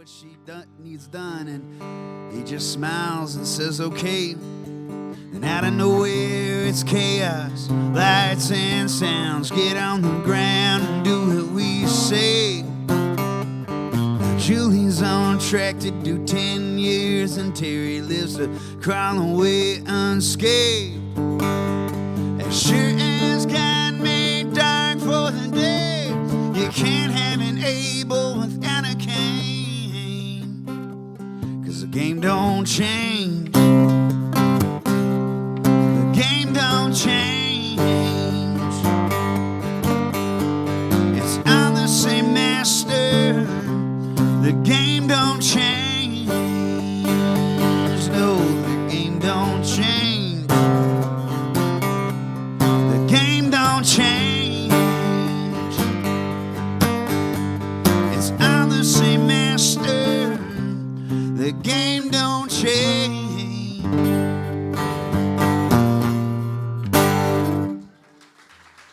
what she needs done, and he just smiles and says okay. And out of nowhere it's chaos, lights and sounds. Get on the ground and do what we say. Now Julie's on track to do 10 years, and Terry lives to crawl away unscathed. As sure as God made dark for the day, you can't have an Abel without a Cain, 'cause the game don't change. The game don't change. It's on the same master. The game don't change. No, the game don't change. The game don't change. It's on the same master. The game don't change.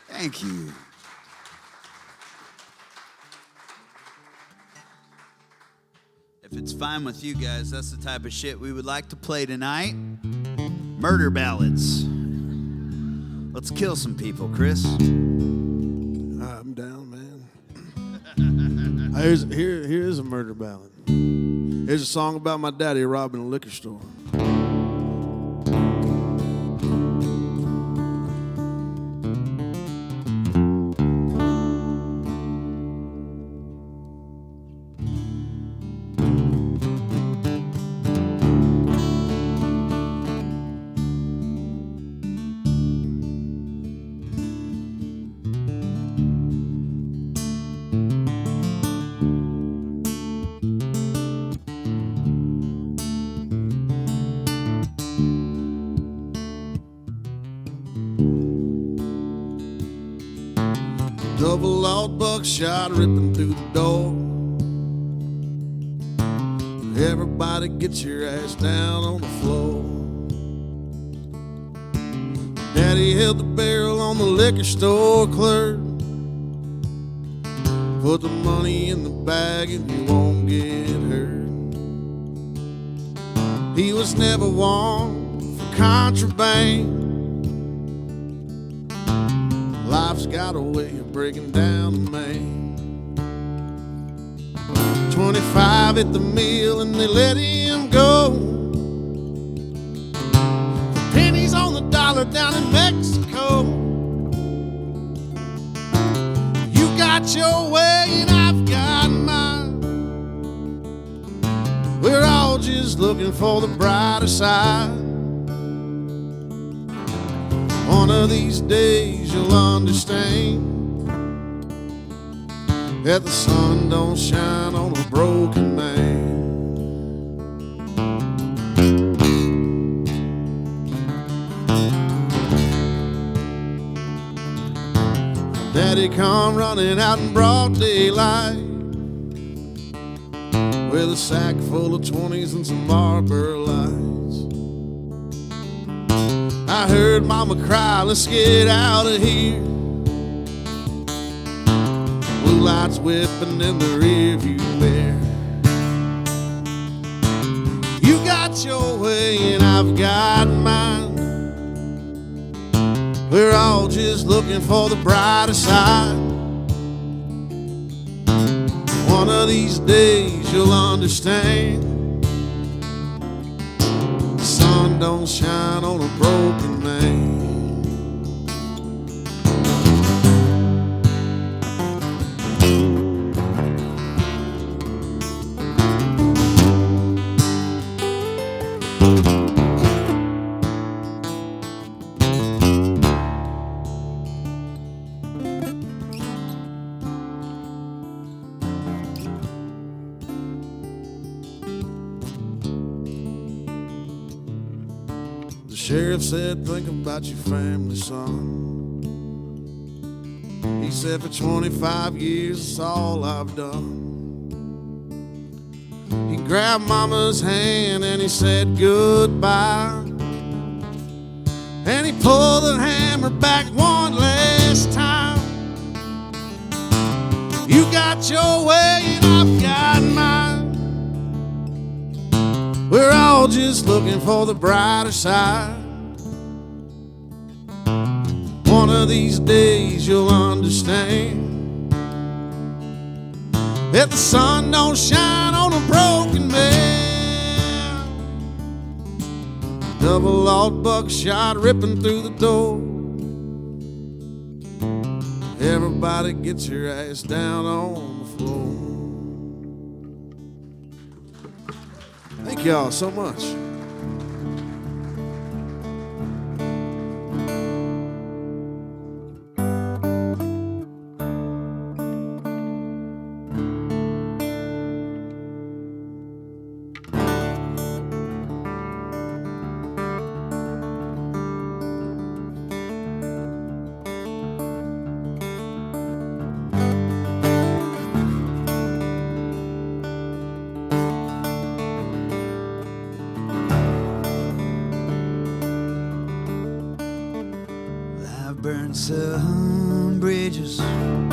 Thank you. If it's fine with you guys, that's the type of shit we would like to play tonight. Murder ballads. Let's kill some people, Chris. I'm down, man. Here's a murder ballad. Here's a song about my daddy robbing a liquor store. Double-aught buckshot ripping through the door. Everybody get your ass down on the floor. Daddy held the barrel on the liquor store clerk. Put the money in the bag and you won't get hurt. He was never one for contraband. Life's got a way of breaking down a man. 25 at the mill and they let him go. For pennies on the dollar down in Mexico. You got your way and I've got mine. We're all just looking for the brighter side. One of these days you'll understand that the sun don't shine on a broken man. Daddy come running out in broad daylight with a sack full of 20s and some Marlboro Lights. I heard Mama cry, let's get out of here. Blue lights whipping in the rearview mirror. You got your way and I've got mine. We're all just looking for the brighter side. One of these days you'll understand. Sun don't shine on a broken man. The sheriff said, think about your family, son. He said, for 25 years, it's all I've done. He grabbed Mama's hand and he said goodbye. And he pulled the hammer back one last time. You got your way and I've got mine. all just looking for the brighter side. One of these days you'll understand that the sun don't shine on a broken man. Double-aught buckshot ripping through the door. Everybody gets your ass down on the floor. Thank y'all so much. Burned some bridges, and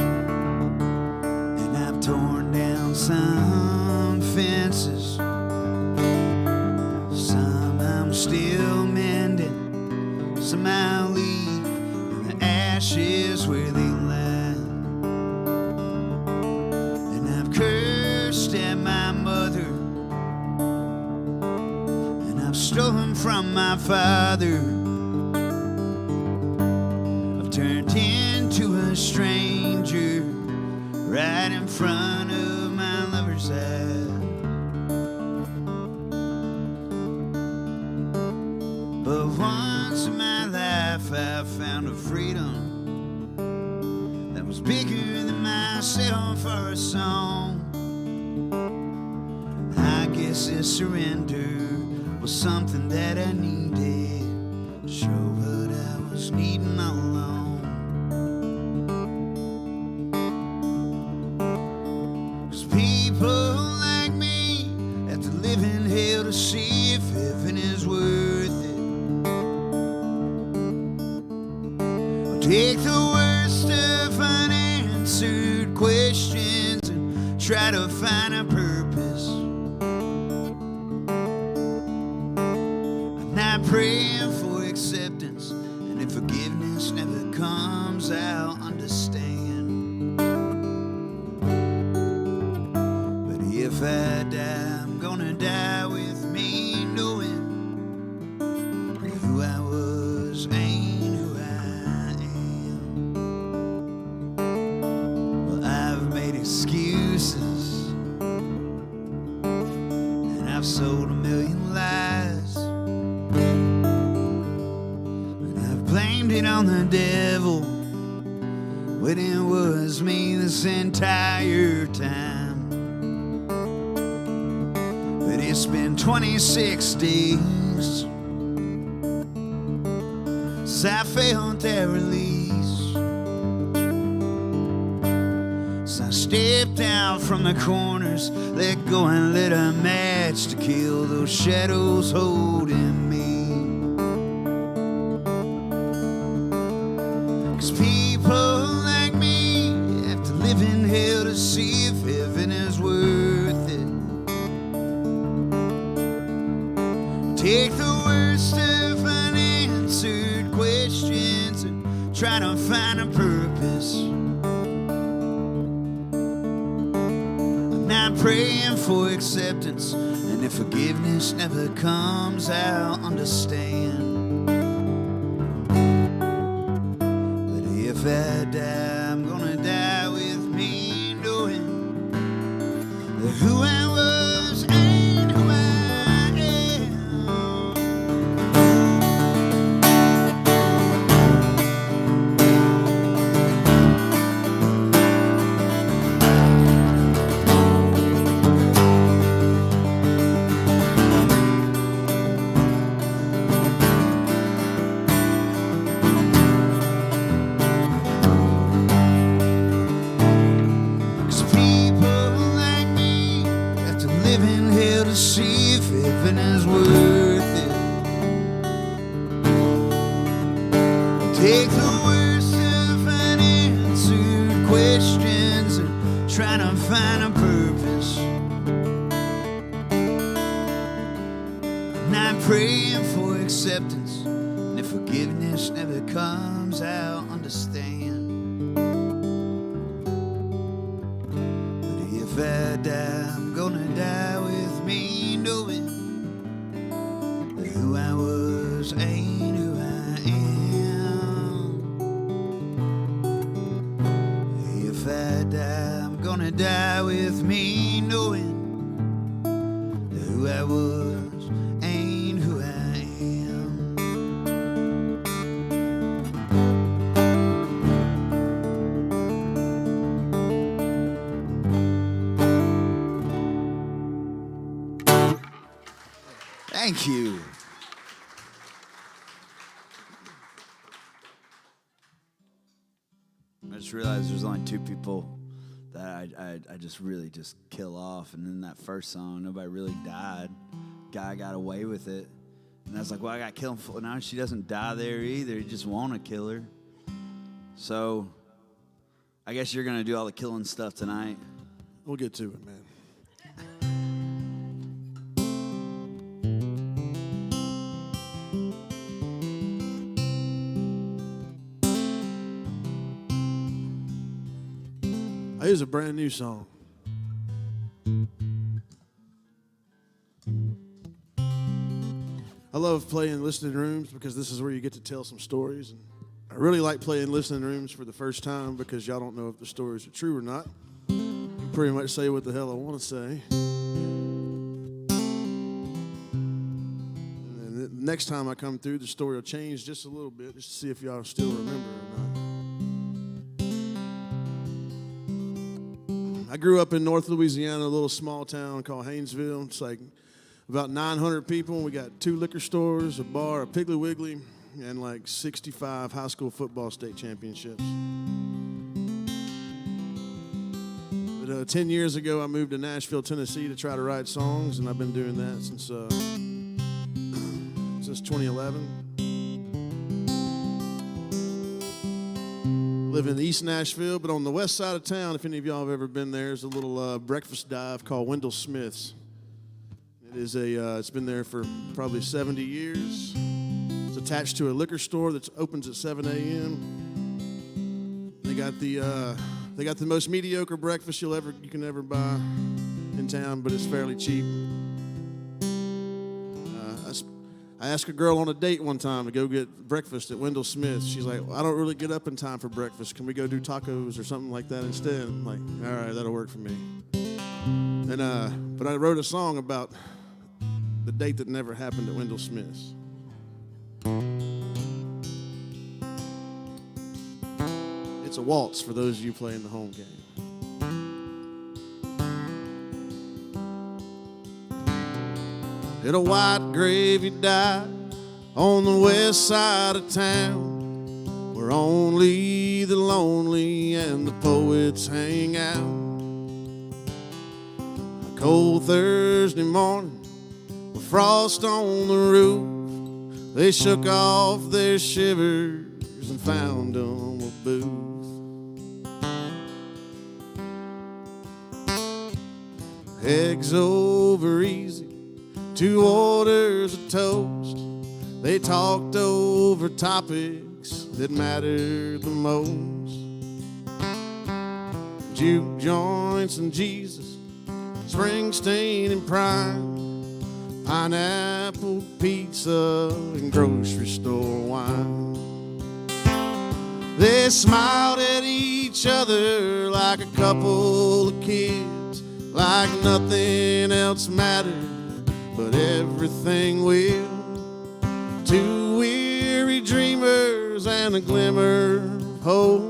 I've torn down some fences. Some I'm still mending, some I'll leave in the ashes where they lie. And I've cursed at my mother, and I've stolen from my father. Turned into a stranger right in front of my lover's eye. But once in my life I found a freedom that was bigger than myself for a song. I guess this surrender was something that I needed, show what I was needing all along. People like me have to live in hell to see if heaven is worth it. I'll take the worst of unanswered questions and try to find a purpose. I'm not praying for acceptance, and if forgiveness never comes, I'll understand. If I die, I'm gonna die with me knowing who I was ain't who I am. Well, I've made excuses, and I've sold a million lies, and I've blamed it on the devil when it was me this entire time. It's been 26 days since I felt that release, since I stepped out from the corners, let go and lit a match to kill those shadows holding me. 'Cause people like me have to live in hell to see if heaven is worth it. Take the worst of unanswered questions and try to find a purpose. I'm not praying for acceptance, and if forgiveness never comes, I'll understand. But if I die, I'm gonna die with me knowing that who I was ain't who I am. See if heaven is worth it. Take the worst of unanswered questions and try to find a purpose. I'm praying for acceptance. And if forgiveness never comes, I'll understand. But if I die, I'm gonna die with me knowing that who I was ain't who I am. If I die, I'm gonna die with me knowing that who I was ain't who I am. Thank you. I just realized there's only two people that I just really just kill off. And in that first song, nobody really died. Guy got away with it. And I was like, well, I got to kill him. Now she doesn't die there either. You just want to kill her. So I guess you're going to do all the killing stuff tonight. We'll get to it, man. Here's a brand new song. I love playing listening rooms because this is where you get to tell some stories. And I really like playing listening rooms for the first time because y'all don't know if the stories are true or not. I can pretty much say what the hell I want to say. And the next time I come through, the story will change just a little bit just to see if y'all still remember or not. I grew up in North Louisiana, a little small town called Haynesville. It's like about 900 people. We got 2 liquor stores, a bar, a Piggly Wiggly, and like 65 high school football state championships. But 10 years ago, I moved to Nashville, Tennessee to try to write songs, and I've been doing that since 2011. Live in East Nashville, but on the west side of town, if any of y'all have ever been there, there's a little breakfast dive called Wendell Smith's. It is it's been there for probably 70 years. It's attached to a liquor store that opens at 7 a.m. They got the most mediocre breakfast you can ever buy in town, but it's fairly cheap. I asked a girl on a date one time to go get breakfast at Wendell Smith's. She's like, well, I don't really get up in time for breakfast. Can we go do tacos or something like that instead? I'm like, all right, that'll work for me. And but I wrote a song about the date that never happened at Wendell Smith's. It's a waltz for those of you playing the home game. In a white gravy dive on the west side of town, where only the lonely and the poets hang out. A cold Thursday morning with frost on the roof, they shook off their shivers and found them a booth. Eggs over easy, 2 orders of toast. They talked over topics that mattered the most. Juke joints and Jesus, Springsteen and Prime, pineapple pizza and grocery store wine. They smiled at each other like a couple of kids, like nothing else mattered but everything will. 2 weary dreamers and a glimmer of hope,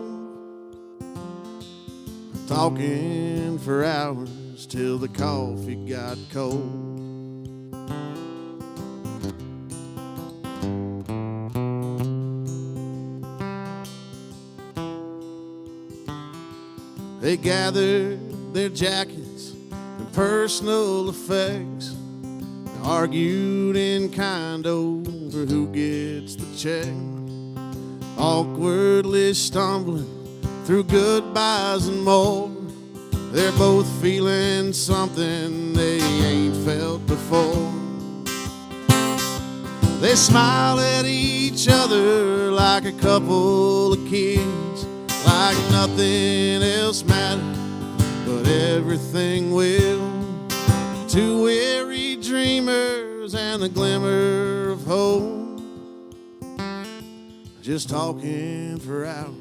talking for hours till the coffee got cold. They gathered their jackets and personal effects, argued in kind over who gets the check, awkwardly stumbling through goodbyes and more. They're both feeling something they ain't felt before. They smile at each other like a couple of kids, like nothing else matters, but everything will. Two weary dreamers and a glimmer of hope, just talking for hours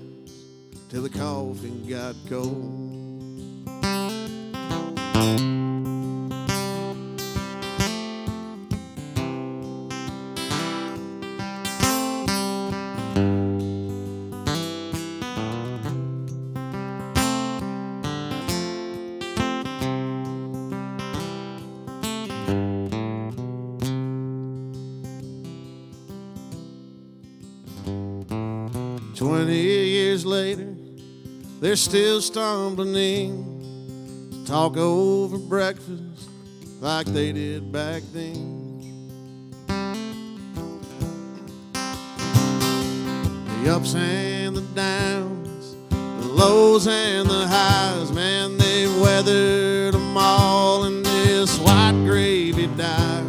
till the coffee got cold. 20 years later, they're still stumbling in to talk over breakfast like they did back then. The ups and the downs, the lows and the highs, man, they've weathered them all in this white gravy dive.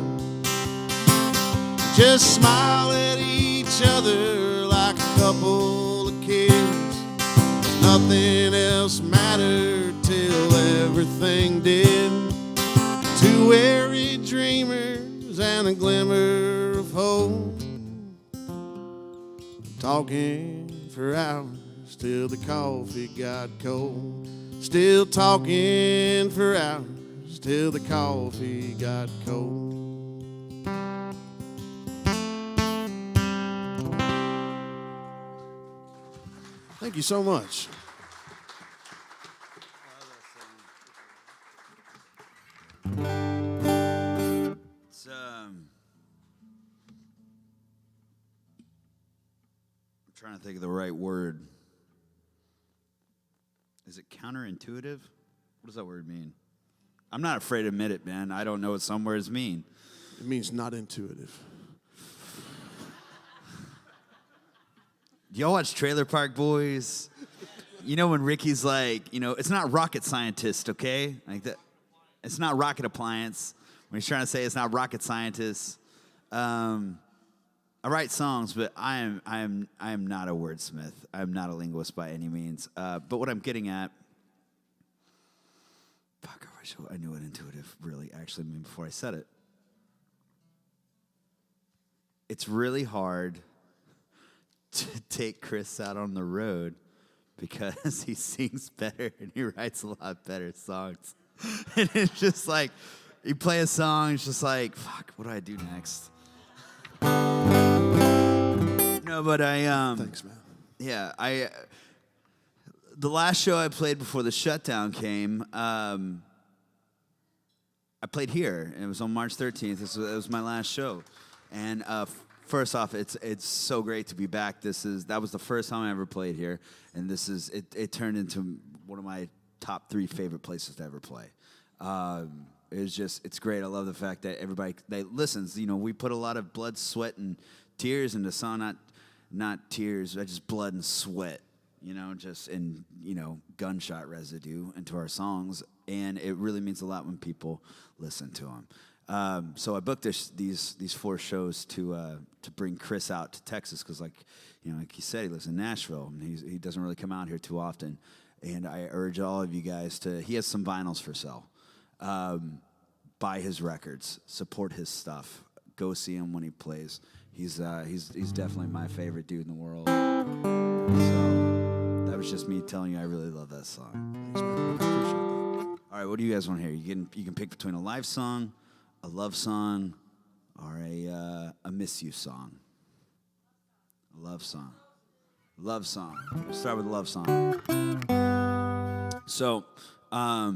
Just smile at each other like a couple of kids. Nothing else mattered till everything did. Two weary dreamers and a glimmer of hope, talking for hours till the coffee got cold. Still talking for hours till the coffee got cold. Thank you so much. It's, I'm trying to think of the right word. Is it counterintuitive? What does that word mean? I'm not afraid to admit it, man. I don't know what some words mean. It means not intuitive. Do y'all watch Trailer Park Boys? You know when Ricky's like, you know, it's not rocket scientist, okay? Like that. It's not rocket appliance. When he's trying to say it's not rocket scientist. I write songs, but I am not a wordsmith. I'm not a linguist by any means. But what I'm getting at, fuck, I wish I knew what intuitive really actually meant before I said it. It's really hard to take Chris out on the road because he sings better and he writes a lot better songs. And it's just like, you play a song, it's just like, fuck, what do I do next? No, but Thanks, man. Yeah, the last show I played before the shutdown came, I played here, and it was on March 13th. It was my last show. And first off, it's so great to be back. That was the first time I ever played here, and it turned into one of my top 3 favorite places to ever play. It's great. I love the fact that everybody that listens. You know, we put a lot of blood, sweat, and tears into song. Not tears, but just blood and sweat. You know, gunshot residue into our songs, and it really means a lot when people listen to them. So I booked these 4 shows to bring Chris out to Texas because, like he said, he lives in Nashville and he doesn't really come out here too often. And I urge all of you guys he has some vinyls for sale. Buy his records, support his stuff, go see him when he plays. He's definitely my favorite dude in the world. So that was just me telling you I really love that song. Thanks, man. I appreciate that. All right, what do you guys want to hear? You can pick between a live song, a love song, or a miss you song. A love song. Love song. Let's start with a love song. So, I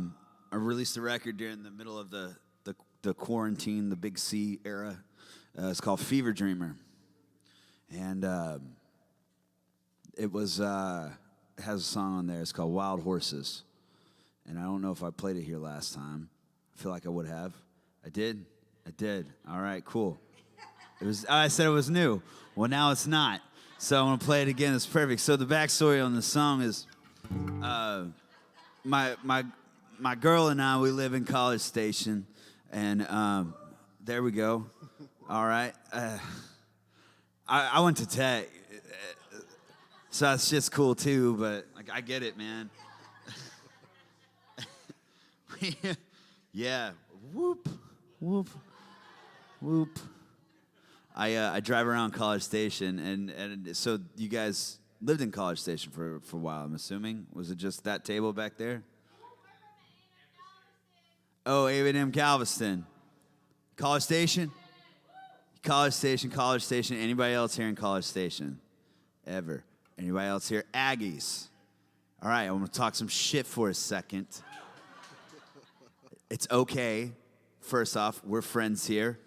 released a record during the middle of the quarantine, the Big C era. It's called Fever Dreamer, and it has a song on there. It's called Wild Horses, and I don't know if I played it here last time. I feel like I would have. I did. All right, cool. I said it was new. Well, now it's not. So I'm gonna play it again. It's perfect. So the backstory on the song is, my girl and I, we live in College Station, and there we go. All right. I went to Tech, so that's just cool too. But like, I get it, man. Yeah. Whoop, whoop, whoop. I drive around College Station, and so you guys lived in College Station for a while, I'm assuming. Was it just that table back there? Oh, A&M Galveston. College Station? College Station, College Station. Anybody else here in College Station? Ever? Anybody else here? Aggies. All right, I want to talk some shit for a second. It's okay. First off, we're friends here.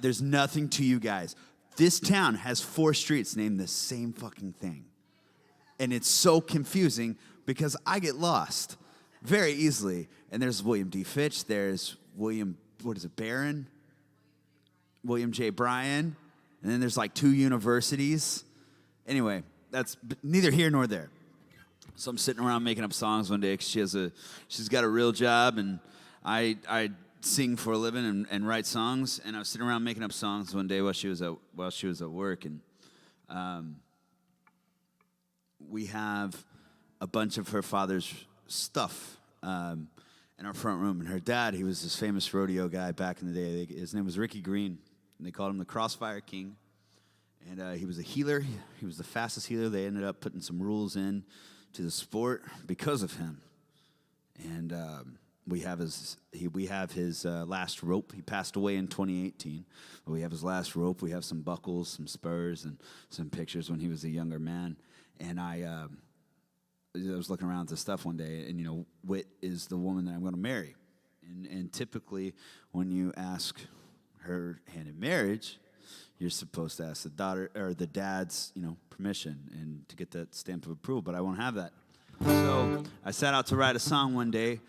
There's nothing to you guys. This town has 4 streets named the same fucking thing. And it's so confusing because I get lost very easily. And there's William D. Fitch. There's Barron? William J. Bryan. And then there's like 2 universities. Anyway, that's neither here nor there. So I'm sitting around making up songs one day because she's got a real job, and I sing for a living and write songs. And I was sitting around making up songs one day while she was at work, and we have a bunch of her father's stuff in our front room. And her dad, he was this famous rodeo guy back in the day. His name was Ricky Green, and they called him the Crossfire King. And he was a healer. He was the fastest healer. They ended up putting some rules in to the sport because of him. And we have his last rope. He passed away in 2018. But we have his last rope. We have some buckles, some spurs, and some pictures when he was a younger man. And I was looking around at this stuff one day, and, you know, Whit is the woman that I'm going to marry. And typically, when you ask her hand in marriage, you're supposed to ask the daughter or the dad's, you know, permission and to get that stamp of approval. But I won't have that. So I set out to write a song one day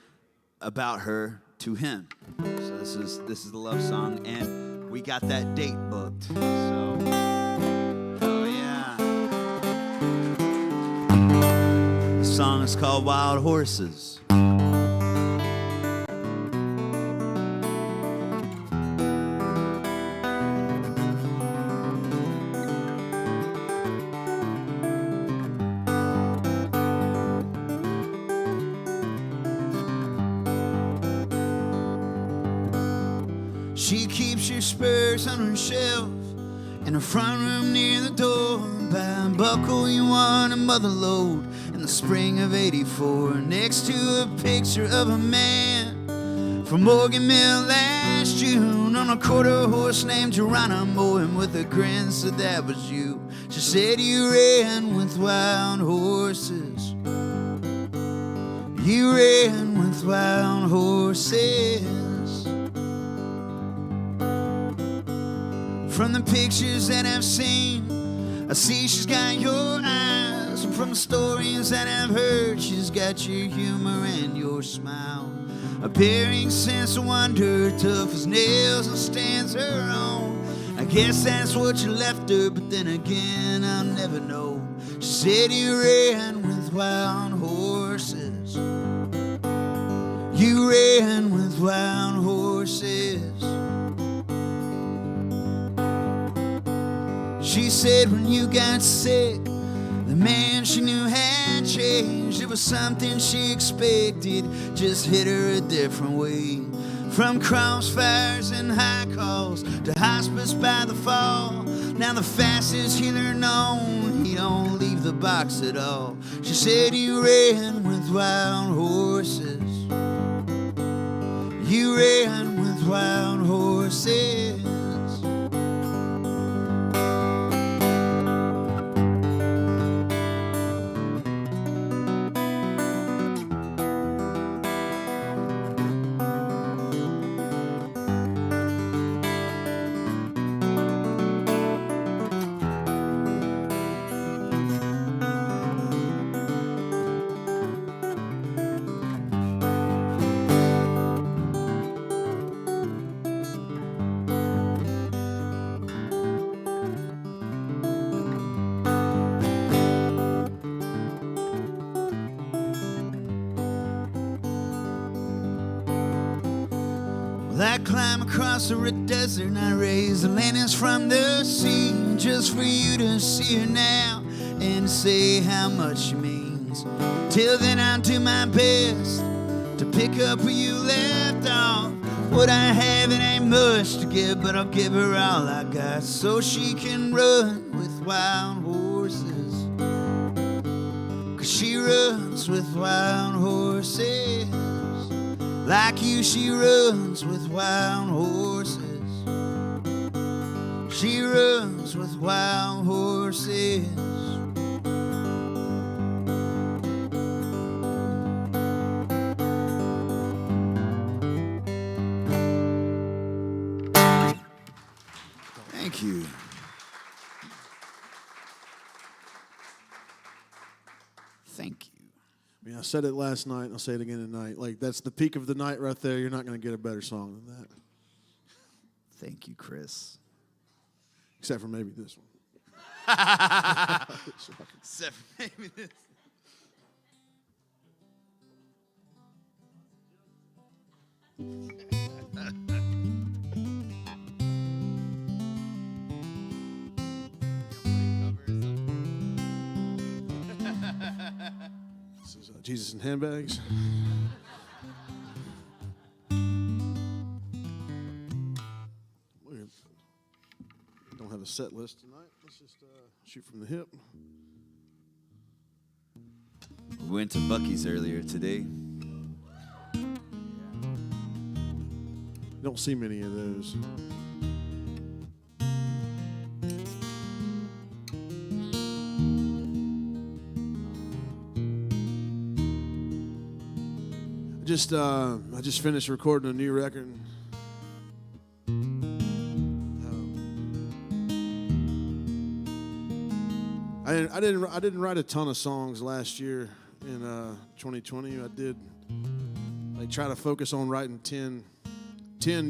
about her to him. So this is the love song, and we got that date booked. So, oh yeah. The song is called Wild Horses. She keeps your spurs on her shelf in the front room near the door. By a buckle you won a mother load in the spring of '84, next to a picture of a man from Morgan Mill last June on a quarter horse named Geronimo, and with a grin said that was you. She said you ran with wild horses. You ran with wild horses. From the pictures that I've seen, I see she's got your eyes. And from the stories that I've heard, she's got your humor and your smile. A bearing sense of wonder, tough as nails, and stands her own. I guess that's what you left her, but then again, I'll never know. She said you ran with wild horses. You ran with wild horses. She said when you got sick, the man she knew had changed. It was something she expected, just hit her a different way. From crossfires and high calls to hospice by the fall. Now the fastest healer known, he don't leave the box at all. She said you ran with wild horses. You ran with wild horses. I climb across the red desert and I raise the lanterns from the sea, just for you to see her now and to say how much she means. Till then I'll do my best to pick up where you left off. What I have, it ain't much to give, but I'll give her all I got so she can run with wild horses. 'Cause she runs with wild horses. Like you, she runs with wild horses. She runs with wild horses. Thank you. Thank you. I mean, I said it last night, and I'll say it again tonight. Like, that's the peak of the night right there. You're not going to get a better song than that. Thank you, Chris. Except for maybe this one. Except for maybe this. This is Jesus in Handbags. We don't have a set list tonight. Let's just shoot from the hip. We went to Buc-ee's earlier today. Don't see many of those. I just finished recording a new record. I didn't write a ton of songs last year in 2020. I did try to focus on writing 10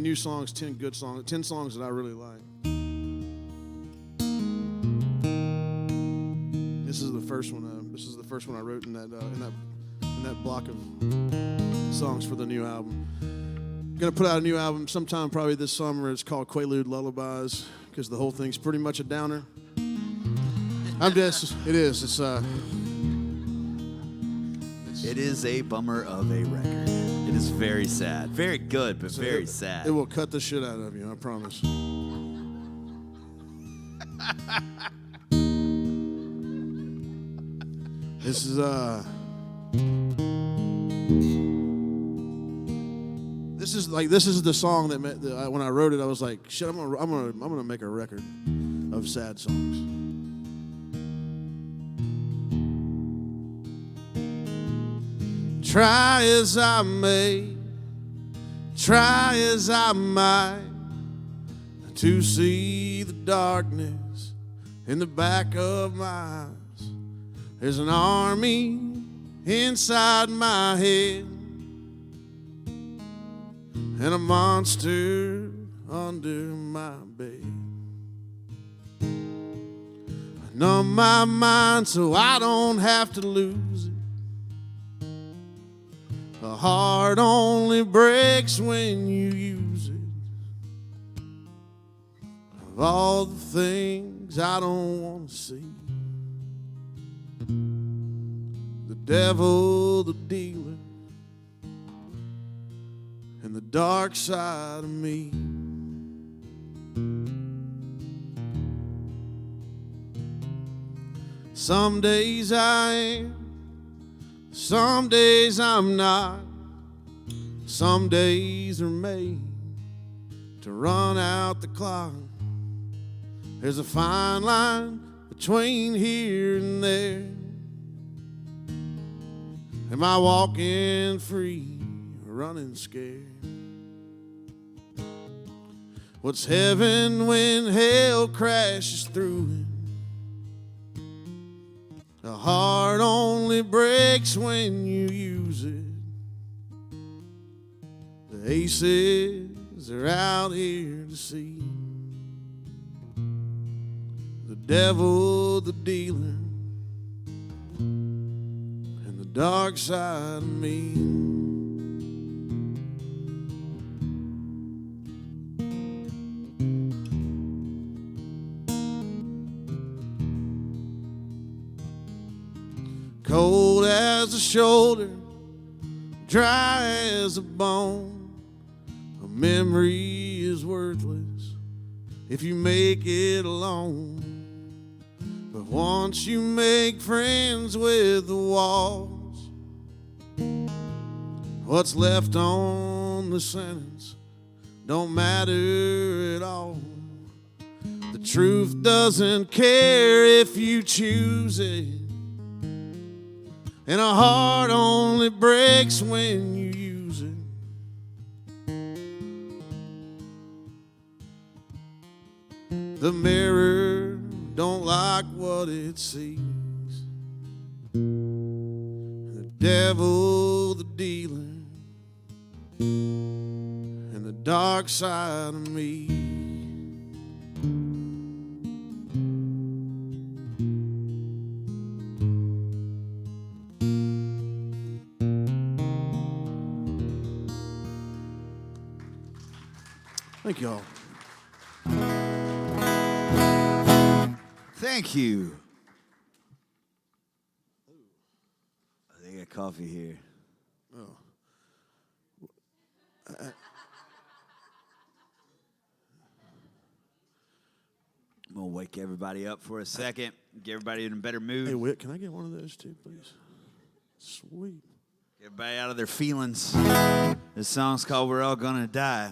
new songs, 10 good songs, 10 songs that I really like. This is the first one. This is the first one I wrote in that block of songs for the new album. I'm gonna put out a new album sometime probably this summer. It's called Quaalude Lullabies because the whole thing's pretty much a downer. It is. It is a bummer of a record. It is very sad. Very good, but very sad. It will cut the shit out of you, I promise. This is the song that when I wrote it, I was like, shit, I'm gonna make a record of sad songs. Try as I may, try as I might, to see the darkness in the back of my eyes. There's an army inside my head and a monster under my bed. I numb my mind so I don't have to lose it. A heart only breaks when you use it. Of all the things I don't want to see, the devil, the dealer, and the dark side of me. Some days I am, some days I'm not. Some days are made to run out the clock. There's a fine line between here and there. Am I walking free or running scared? What's heaven when hell crashes through it? A heart only breaks when you use it. The aces are out here to see. The devil, the dealer, and the dark side of me. cold as a shoulder, dry as a bone. A memory is worthless if you make it alone. But once you make friends with the walls, what's left on the sentence don't matter at all. The truth doesn't care if you choose it, and a heart only breaks when you use it. The mirror don't like what it sees. The devil, the dealer, and the dark side of me. Thank y'all. Thank you. They got coffee here. Oh. I'm going to wake everybody up for a second, get everybody in a better mood. Hey, Whit, can I get one of those too, please? Sweet. Get everybody out of their feelings. This song's called We're All Gonna Die.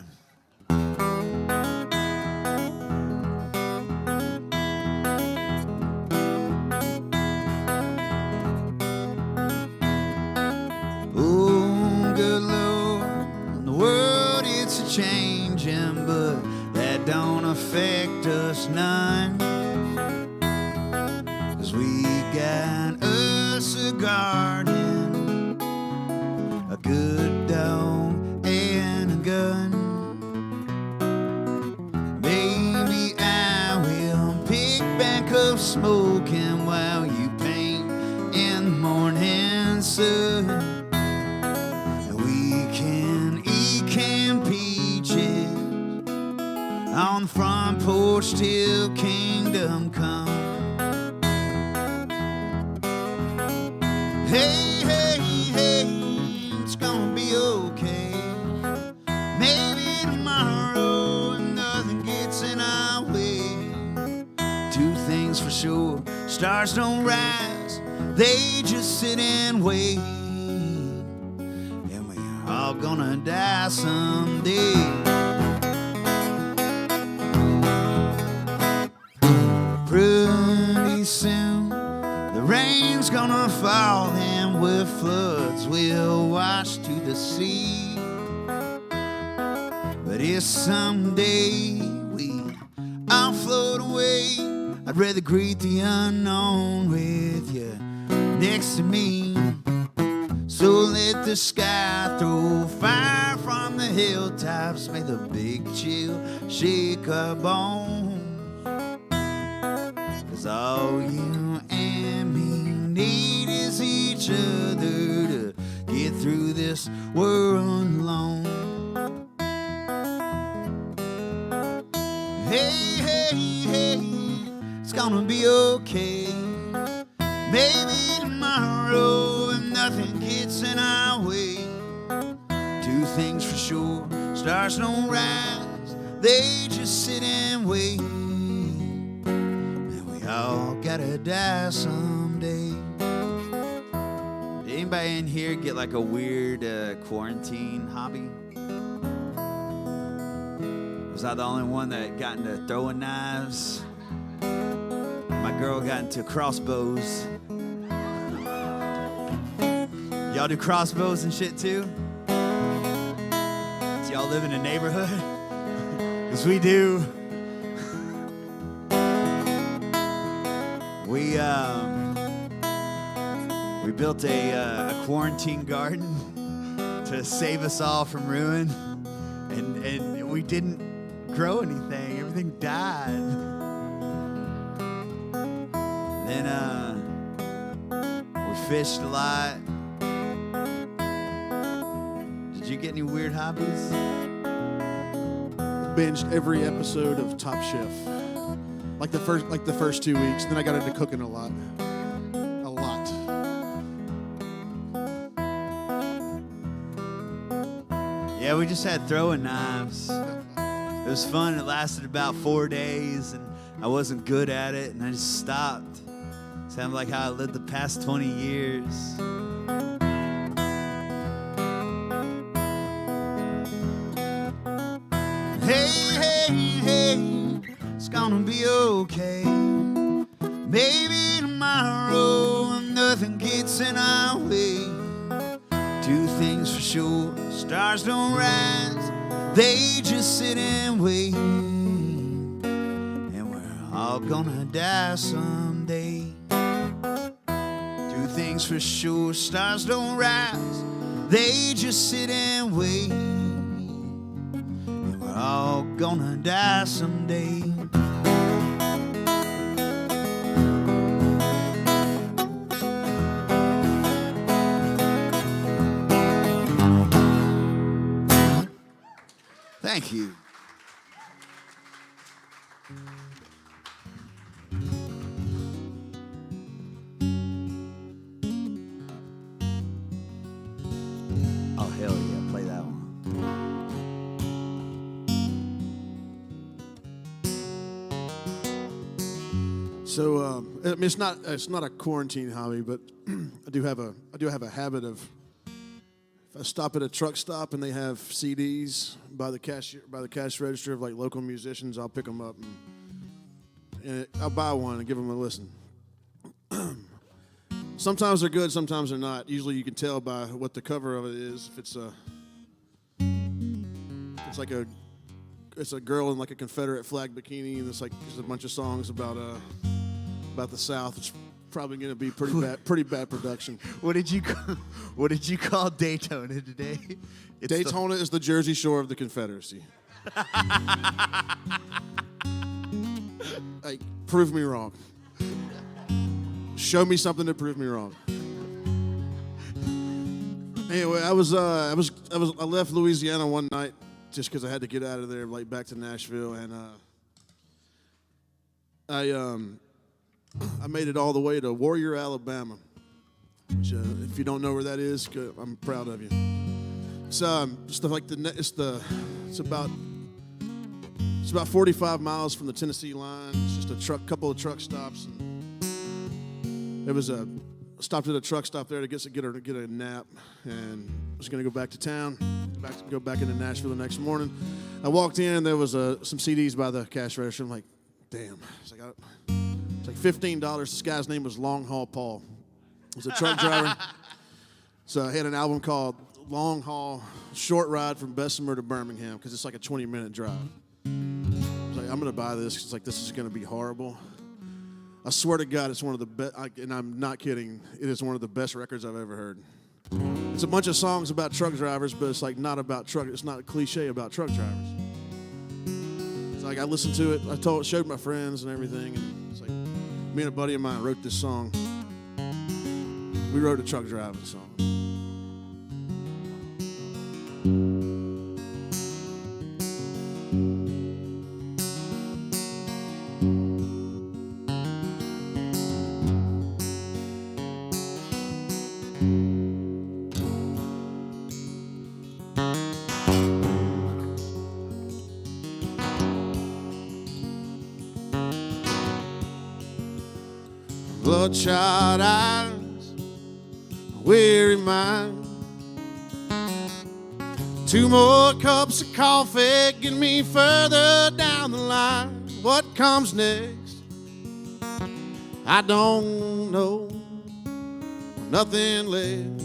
Oh, good Lord, the world it's a changing, but that don't affect us none. 'Cause we got us a garden, a good dog, and a gun. Maybe I will pick back up smoking while you paint in the morning sun. We can eat canned peaches on the front porch till kingdom come. Hey, hey, hey, it's gonna be okay. Maybe tomorrow nothing gets in our way. Two things for sure, stars don't rise, they just sit and wait. And we're all gonna die someday. Pretty soon the rain's gonna fall and with floods we'll wash to the sea. But if someday we all float away, I'd rather greet the unknown with you next to me. So let the sky throw fire from the hilltops, may the big chill shake our bones. 'Cause all you and me need is each other to get through this world alone. Hey, hey, hey, it's gonna be okay. Maybe tomorrow if nothing gets in our way. Two things for sure, stars don't rise, they just sit and wait. And we all gotta die someday. Did anybody in here get like a weird quarantine hobby? Was I the only one that got into throwing knives? My girl got into crossbows. Y'all do crossbows and shit too? Do y'all live in a neighborhood? 'Cause we do. We built a quarantine garden to save us all from ruin, and we didn't grow anything. Everything died. Then we fished a lot. Did you get any weird hobbies? Binged every episode of Top Chef. Like the first 2 weeks. Then I got into cooking a lot. Yeah, we just had throwing knives. It was fun. It lasted about 4 days, and I wasn't good at it, and I just stopped. Sounded like how I lived the past 20 years. Hey, hey, hey, it's gonna be okay. Maybe tomorrow nothing gets in our way. Two things for sure, stars don't rise, they just sit and wait. And we're all gonna die someday. Two things for sure, stars don't rise, they just sit and wait. And we're all gonna die someday. Thank you. Oh, hell yeah, play that one. So I mean, it's not a quarantine hobby, but I do have a habit of, if I stop at a truck stop and they have CDs by the cash register of like local musicians, I'll pick them up and I'll buy one and give them a listen. Sometimes they're good, sometimes they're not. Usually you can tell by what the cover of it is. If it's a girl in like a Confederate flag bikini, and it's like there's a bunch of songs about the South. It's probably going to be pretty bad production. What did you call Daytona today? Daytona is the Jersey Shore of the Confederacy. Like, prove me wrong. Show me something to prove me wrong. Anyway, I left Louisiana one night just because I had to get out of there, like back to Nashville, and I made it all the way to Warrior, Alabama. Which, if you don't know where that is, I'm proud of you. It's about 45 miles from the Tennessee line. It's just a couple of truck stops. And I stopped at a truck stop there to get a nap, and I was going to go back to town, go back into Nashville the next morning. I walked in, and there was some CDs by the cash register. I'm like, damn. It's like $15. This guy's name was Long Haul Paul. He was a truck driver. So I had an album called Long Haul Short Ride from Bessemer to Birmingham, because it's like a 20-minute drive. I was like, I'm going to buy this. It's like, this is going to be horrible. I swear to God, it's one of the best, and I'm not kidding, it is one of the best records I've ever heard. It's a bunch of songs about truck drivers, but it's like not about it's not a cliche about truck drivers. It's like I listened to it, showed my friends and everything, and it's like me and a buddy of mine wrote this song. We wrote a truck driving song. Bloodshot eyes, weary mind. 2 more cups of coffee get me further down the line. What comes next? I don't know. Nothing left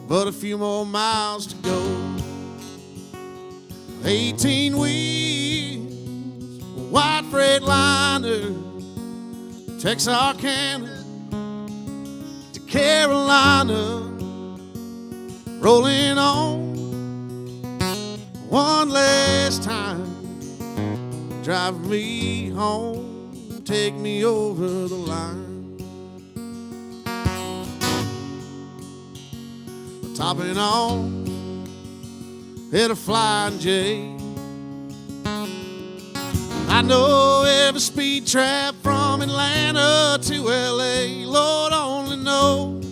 but a few more miles to go. 18 wheels, white Freightliner, Texarkana to Carolina, rolling on one last time. Drive me home, take me over the line. Topping on, hit a Flying J. I know every speed trap from Atlanta to LA. Lord only knows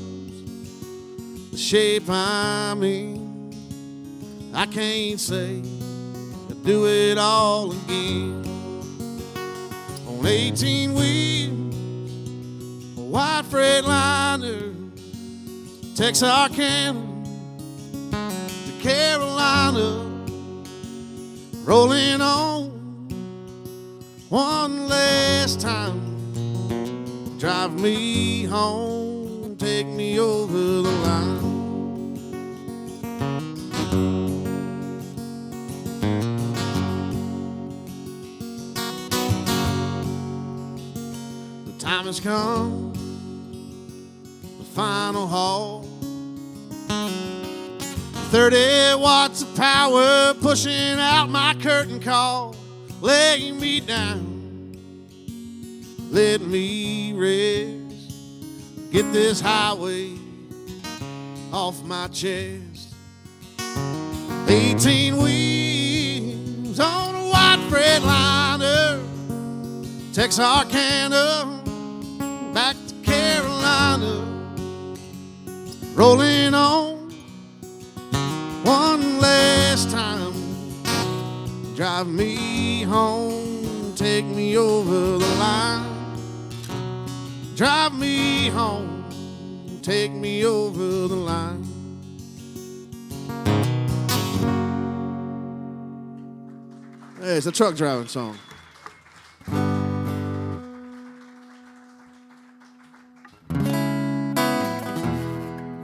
the shape I'm in. I can't say I'd do it all again. On 18 wheels, a white Freightliner, Texarkana to Carolina, rolling on one last time. Drive me home, take me over the line. The time has come, the final haul. 30 watts of power pushing out my curtain call. Lay me down, let me rest. Get this highway off my chest. 18 wheels on a white Freightliner, Texarkana back to Carolina, rolling on one last time. Drive me home, take me over the line. Drive me home, take me over the line. Hey, it's a truck driving song.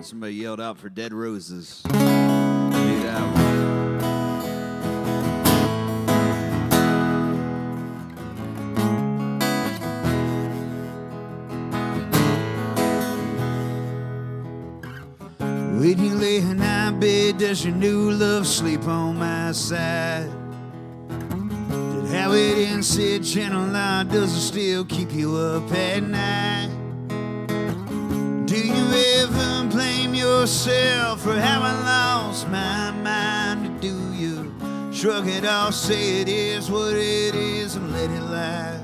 Somebody yelled out for Dead Roses. Need that one. When you lay in my bed, does your new love sleep on my side? Did how it ends said gentle lie, does it still keep you up at night? Do you ever blame yourself for how I lost my mind? Or do you shrug it off, say it is what it is, and let it lie?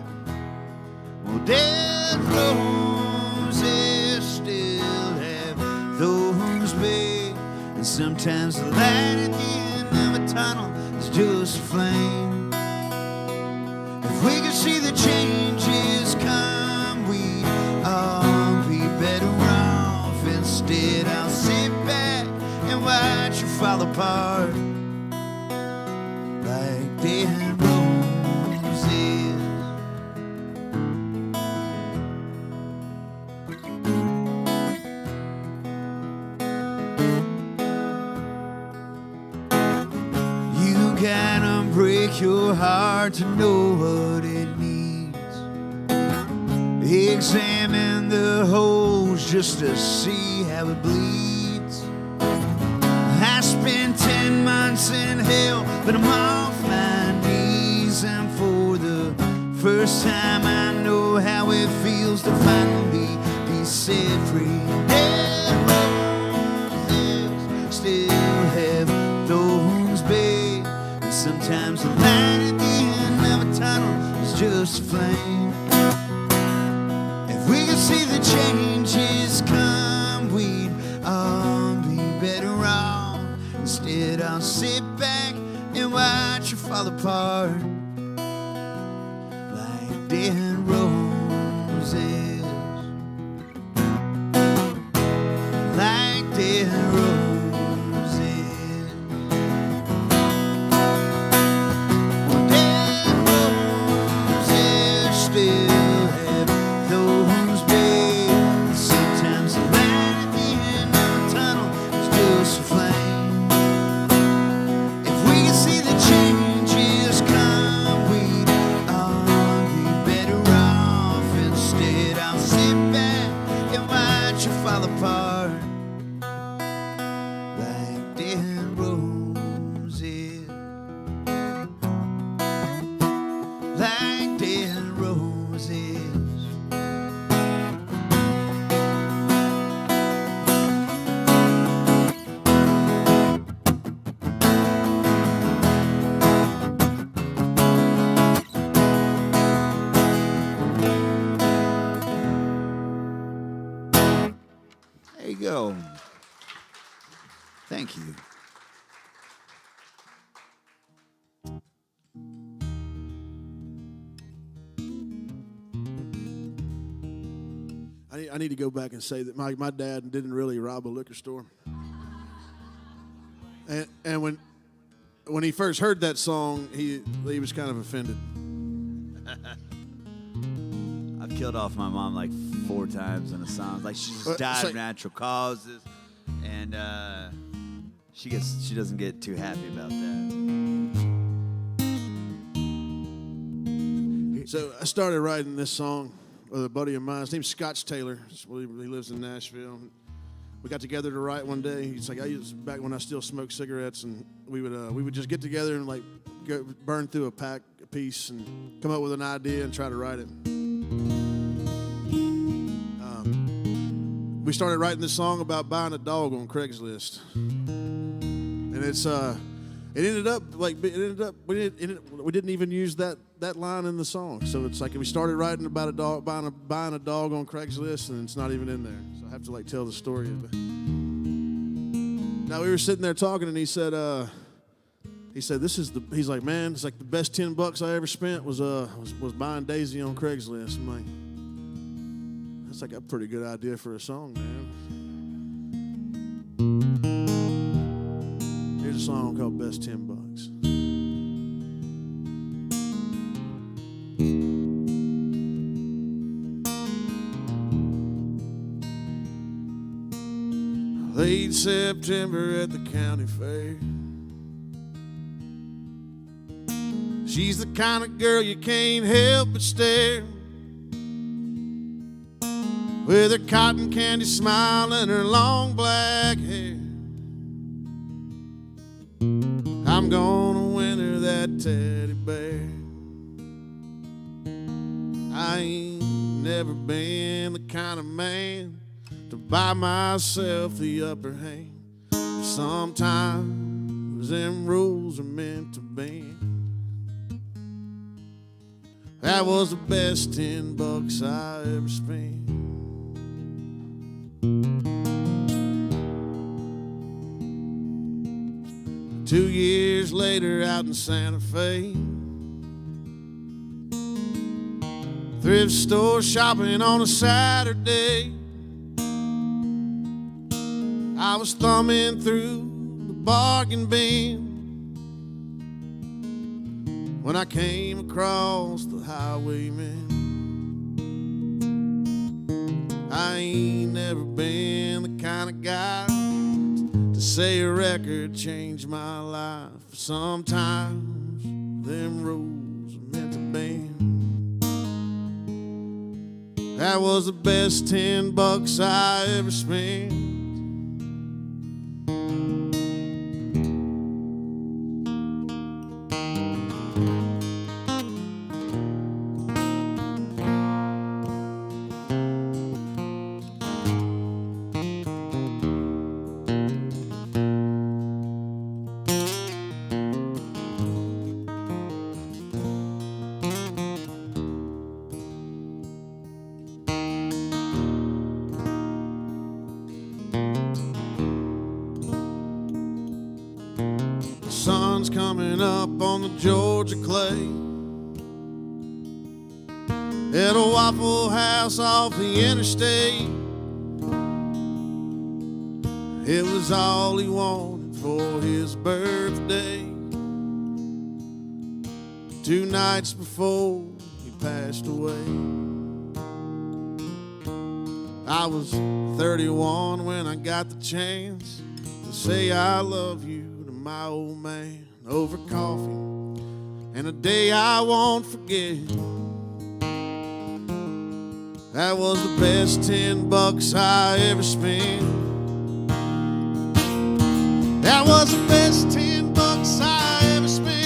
Well, dead roses still have thorns, babe, and sometimes the light at the end of a tunnel is just a flame. If we could see the changes come, we'd all be better off. Instead, I'll sit back and watch you fall apart like dead roses. You gotta break your heart to know what it needs. Examine the holes just to see how it bleeds. I spent 10 months in hell, but I'm off my knees. And for the first time I know how it feels to finally be set free. Dead roses still have thorns, babe, and sometimes the light at the end of a tunnel is just a flame. If we could see the changes come, we'd all be better off. Instead, I'll sit back and watch you fall apart like dead roses, like dead roses. Well, dead roses still have thorns, babe. Sometimes the light at the end of a tunnel is just a flame. If we could see the changes come, we'd all be better off. Instead, I'll sit back and watch you fall apart like dead roses, like dead roses. There you go. Thank you. I need to go back and say that my dad didn't really rob a liquor store. And when he first heard that song, he was kind of offended. I've killed off my mom like 4 times in a song. Like she just died of natural causes, and she doesn't get too happy about that. So I started writing this song with a buddy of mine. His name's Scotch Taylor. He lives in Nashville. We got together to write one day. He's like, I used back when I still smoked cigarettes, and we would just get together and like burn through a piece and come up with an idea and try to write it. We started writing this song about buying a dog on Craigslist, and it ended up we didn't even use that line in the song. So it's like we started writing about a dog buying a dog on Craigslist, and it's not even in there. So I have to like tell the story. Now we were sitting there talking, and he said he's like, man, it's like the best $10 I ever spent was buying Daisy on Craigslist. I'm like, that's like a pretty good idea for a song, man. Here's a song called Best $10. Late September at the county fair. She's the kind of girl you can't help but stare, with her cotton candy smile and her long black hair. I'm gonna win her that teddy bear. I ain't never been the kind of man to buy myself the upper hand. But sometimes them rules are meant to bend. That was the best $10 I ever spent. 2 years later out in Santa Fe, thrift store shopping on a Saturday, I was thumbing through the bargain bin when I came across the highwayman. I ain't never been the kind of guy to say a record changed my life. Sometimes them rules are meant to bend. That was the best $10 I ever spent. Sun's coming up on the Georgia clay at a Waffle House off the interstate. It was all he wanted for his birthday, 2 nights before he passed away. I was 31 when I got the chance to say I love you to my old man over coffee, and a day I won't forget. That was the best $10 I ever spent. That was the best $10 I ever spent.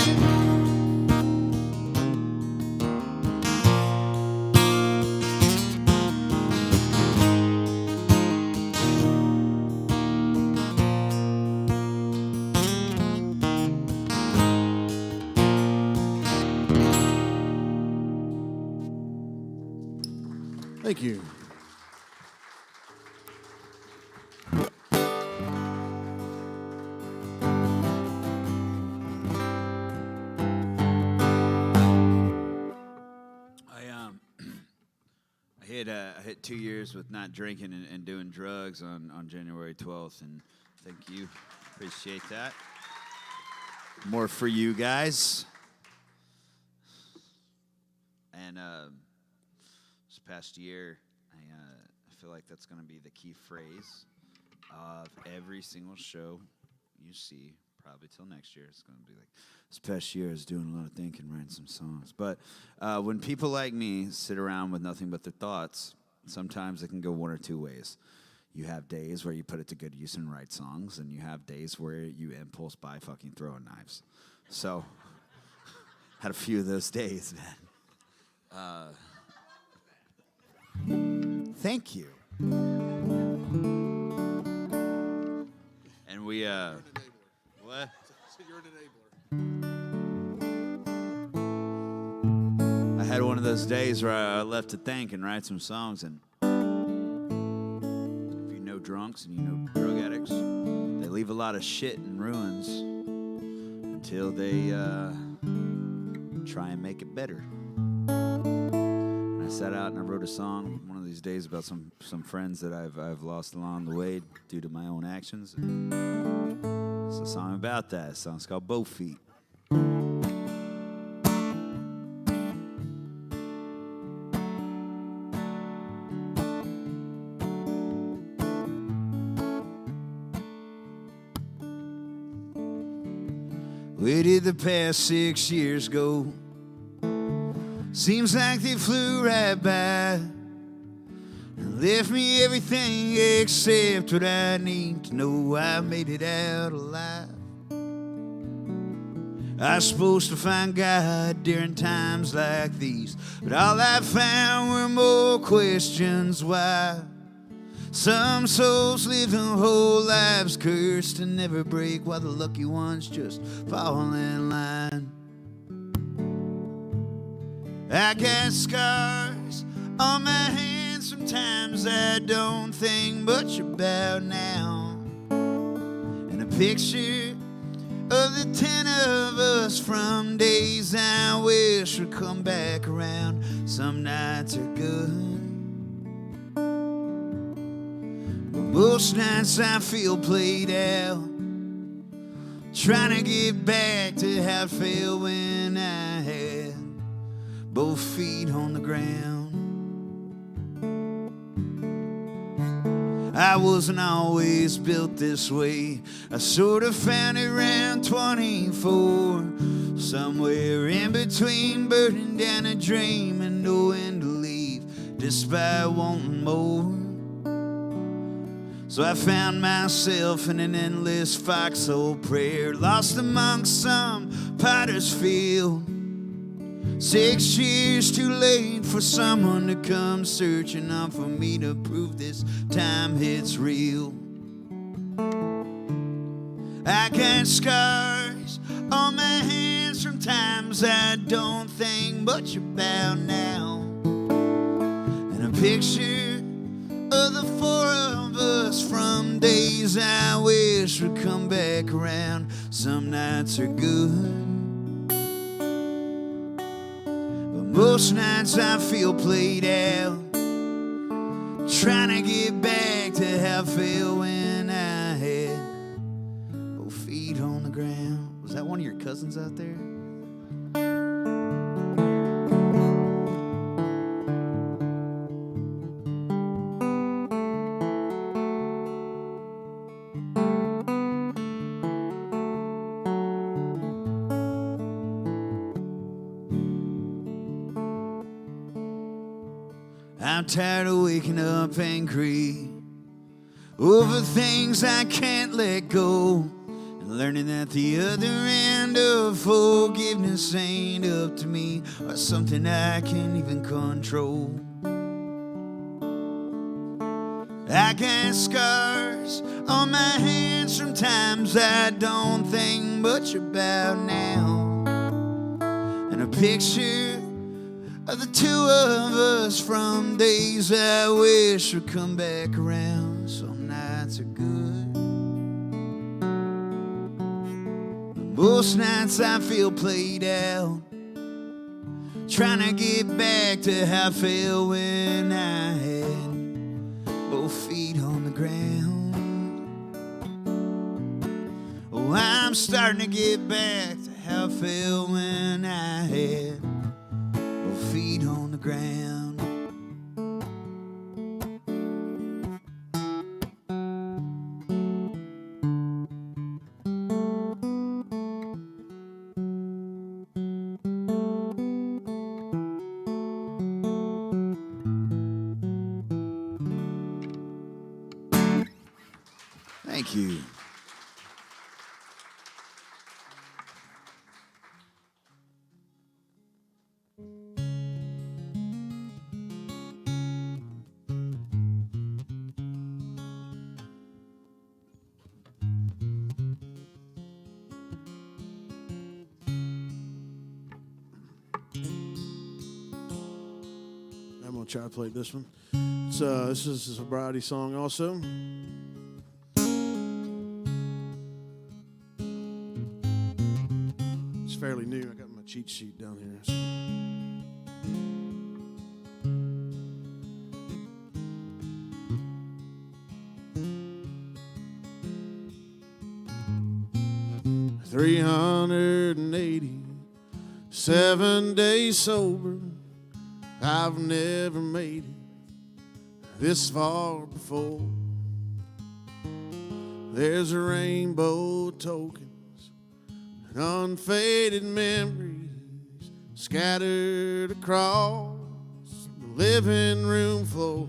Thank you. I hit 2 years with not drinking and doing drugs on January 12th, and thank you. Appreciate that. More for you guys. And this past year, I feel like that's going to be the key phrase of every single show you see, probably till next year. It's going to be like, this past year is doing a lot of thinking, writing some songs. But when people like me sit around with nothing but their thoughts, sometimes it can go one or two ways. You have days where you put it to good use and write songs, and you have days where you impulse buy fucking throwing knives. So, had a few of those days, man. Thank you. And we, what? You're an enabler. I had one of those days where I left to think and write some songs, and if you know drunks and you know drug addicts, they leave a lot of shit in ruins until they try and make it better. And I sat out and I wrote a song one of these days about some friends that I've lost along the way due to my own actions. It's a song about that. The song's called Bow Feet. Where did the past 6 years go? Seems like they flew right by and left me everything except what I need to know. I made it out alive. I was supposed to find God during times like these, but all I found were more questions. Why? Some souls live their whole lives cursed and never break, while the lucky ones just fall in line. I got scars on my hands, sometimes I don't think much about now. And a picture of the 10 of us from days I wish would come back around. Some nights are good, most nights I feel played out, trying to get back to how I felt when I had both feet on the ground. I wasn't always built this way. I sort of found it around 24, somewhere in between burning down a dream and knowing to leave despite wanting more. So I found myself in an endless foxhole prayer, lost amongst some potter's field. 6 years too late for someone to come searching on for me to prove this time it's real. I got scars on my hands from times I don't think much about now, and a picture of the 4 of us from days I wish would come back around. Some nights are good, but most nights I feel played out, trying to get back to how I felt when I had both feet on the ground. Was that one of your cousins out there? I'm tired of waking up angry over things I can't let go, and learning that the other end of forgiveness ain't up to me or something I can't even control. I got scars on my hands from times I don't think much about now, and a picture of the 2 of us from days I wish would come back around. Some nights are good, but most nights I feel played out, trying to get back to how I felt when I had both feet on the ground. Oh, I'm starting to get back to how I felt when I had both feet on the ground. Thank you. I'm gonna try to play this one. This is a sobriety song also. It's fairly new. I got my cheat sheet down here. So. 387 days sober. I've never made it this far before. There's a rainbow tokens and unfaded memories scattered across the living room floor.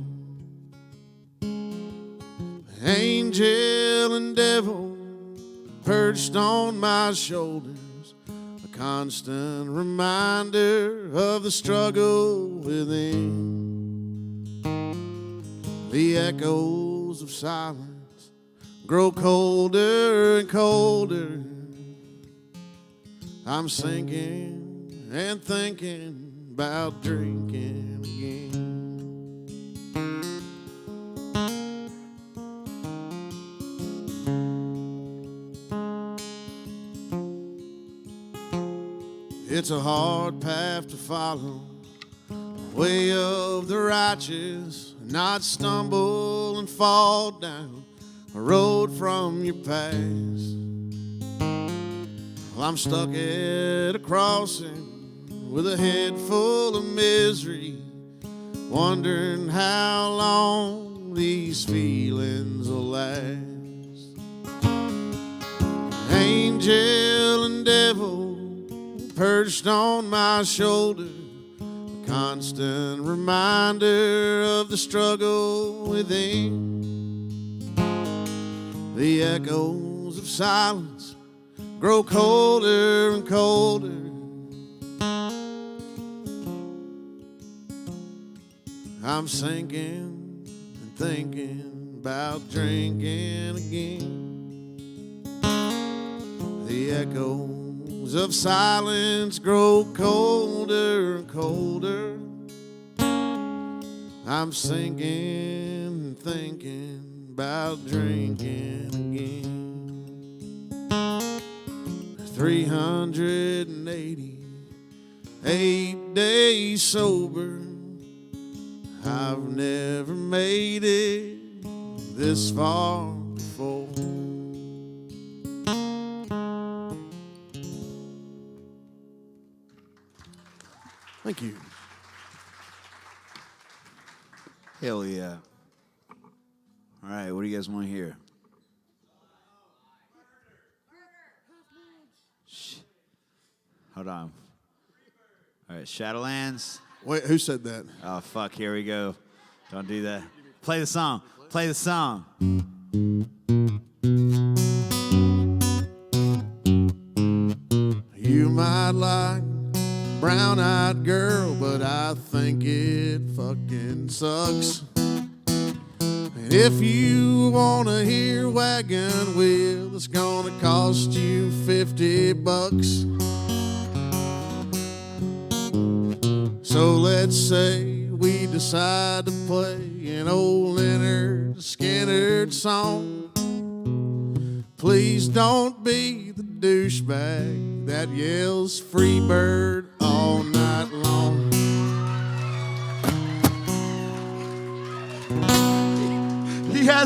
Angel and devil perched on my shoulders, a constant reminder of the struggle within. The echoes of silence grow colder and colder. I'm sinking and thinking about drinking again. It's a hard path to follow, way of the righteous, not stumble and fall down a road from your past. Well, I'm stuck at a crossing with a head full of misery, wondering how long these feelings will last. Angel and devil perched on my shoulder, a constant reminder of the struggle within. The echoes of silence grow colder and colder. I'm sinking and thinking about drinking again. The echoes of silence grow colder and colder. I'm sinking and thinking about drinking again. 388 days sober. I've never made it this far before. Thank you. Hell yeah. All right, what do you guys want to hear? Hold on. All right, Shadowlands. Wait, who said that? Oh, fuck, here we go. Don't do that. Play the song. Play the song. You might like brown-eyed girl, but I think it fucking sucks. And if you wanna hear Wagon Wheel, it's gonna cost you $50. So let's say we decide to play an old Leonard Skinner song. Please don't be the douchebag that yells free bird all night long.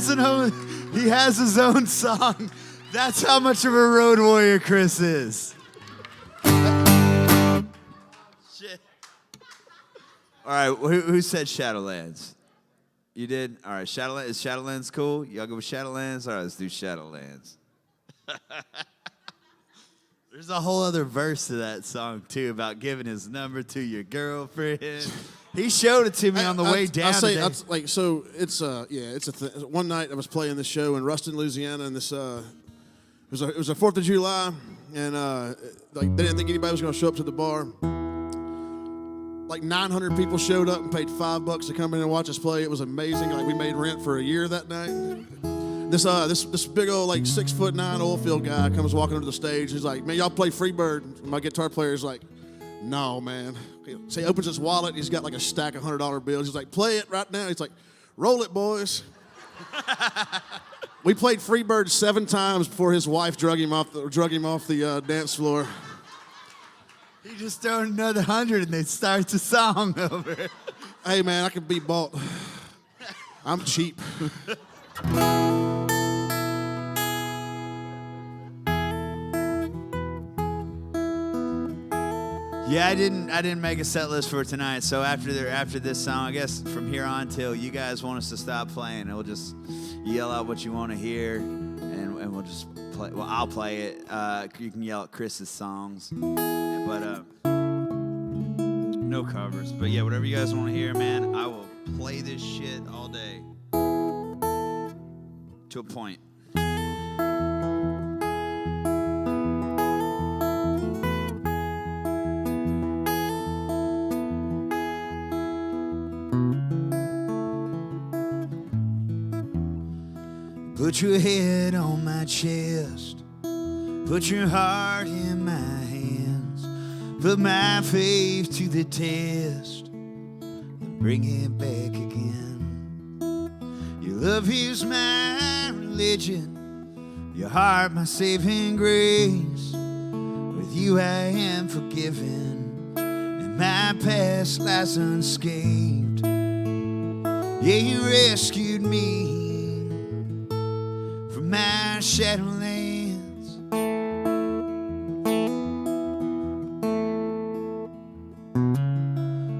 he has his own song. That's how much of a road warrior Chris is. Shit. All right, who said Shadowlands? You did? All right, Shadowlands. Is Shadowlands cool? Y'all go with Shadowlands? All right, let's do Shadowlands. There's a whole other verse to that song, too, about giving his number to your girlfriend. He showed it to me on the way down. One night I was playing this show in Ruston, Louisiana, and this it was a 4th of July, and they didn't think anybody was going to show up to the bar. Like 900 people showed up and paid $5 to come in and watch us play. It was amazing. Like we made rent for a year that night. This big old 6'9" oil field guy comes walking onto the stage. He's like, "Man, y'all play Freebird?" And my guitar player is like, "No, man." So he opens his wallet. He's got a stack of $100 bills. He's like, "Play it right now." He's like, "Roll it, boys." We played Freebird 7 times before his wife drug him off the dance floor. He just threw another 100 and they start the song over. Hey, man, I can be bought. I'm cheap. Yeah, I didn't make a set list for tonight. So after this song, I guess from here on till you guys want us to stop playing, we'll just yell out what you want to hear, and we'll just play. Well, I'll play it. You can yell at Chris's songs, but no covers. But yeah, whatever you guys want to hear, man, I will play this shit all day to a point. Put your head on my chest, put your heart in my hands, put my faith to the test, and bring it back again. Your love is my religion, your heart my saving grace. With you I am forgiven, and my past lies unscathed. Yeah, you rescued me my Shadowlands.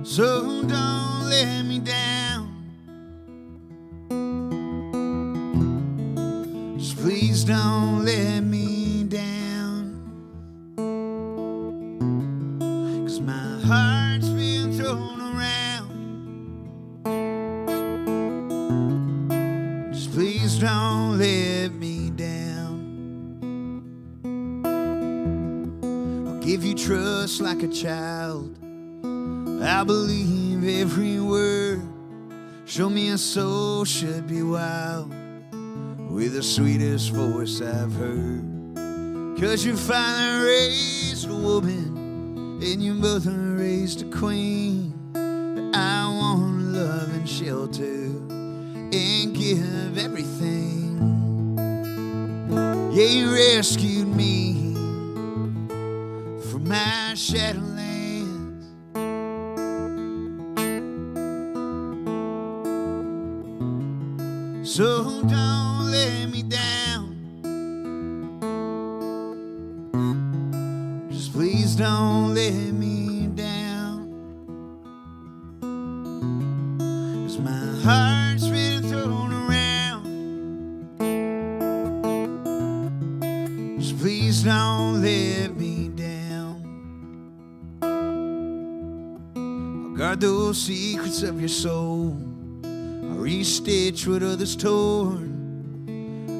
So don't let me down. Just please don't let me down. 'Cause my heart's been thrown around. Just please don't let me down. I'll give you trust like a child. I believe every word. Show me a soul should be wild, with the sweetest voice I've heard. 'Cause your father raised a woman, and your mother raised a queen. But I want love and shelter and give everything. Yeah, you rescued me from my Shadowlands. So don't let me down. Just please don't let me down. 'Cause my heart's been thrown around. Just please don't let me down. I'll guard those secrets of your soul. I'll restitch what others torn.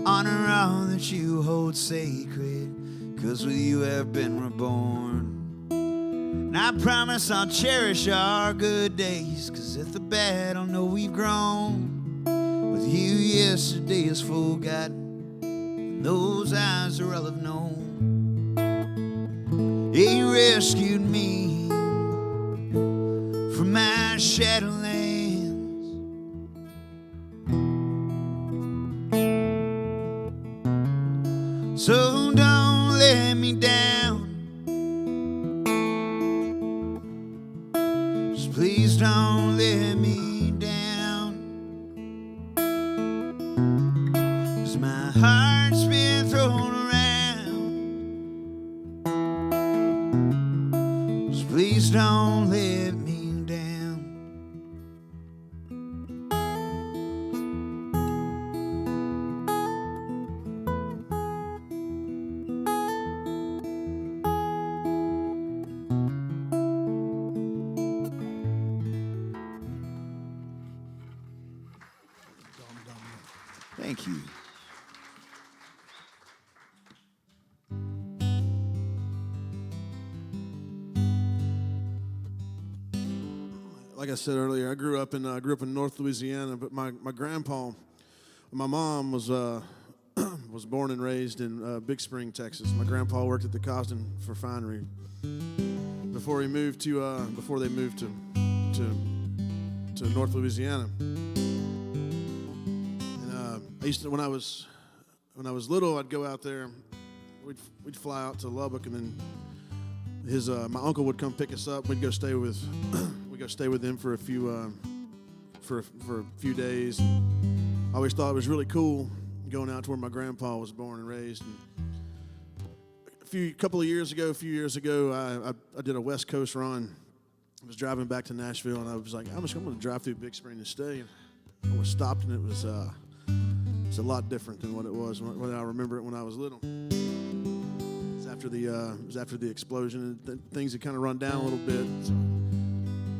Honor all that you hold sacred, 'cause with you I've been reborn. And I promise I'll cherish our good days, 'cause if the bad, I'll know we've grown. With you yesterday is forgotten, and those eyes are all I've known. Yeah, you rescued me from my Shadowlands. So don't let me down. Just please don't let me down. Please don't let me down. Thank you. Like I said earlier, I grew up in North Louisiana, but my grandpa, my mom was was born and raised in Big Spring, Texas. My grandpa worked at the Cosden refinery before they moved to North Louisiana. And I used to when I was little, I'd go out there. We'd fly out to Lubbock, and then my uncle would come pick us up. We'd go stay with him for a few days. I always thought it was really cool going out to where my grandpa was born and raised. And a few years ago, I did a West Coast run. I was driving back to Nashville, and I was like, I'm going to drive through Big Spring and stay. And I was stopped, and it was a lot different than what it was when I remember it when I was little. It was after the explosion, and things had kind of run down a little bit. So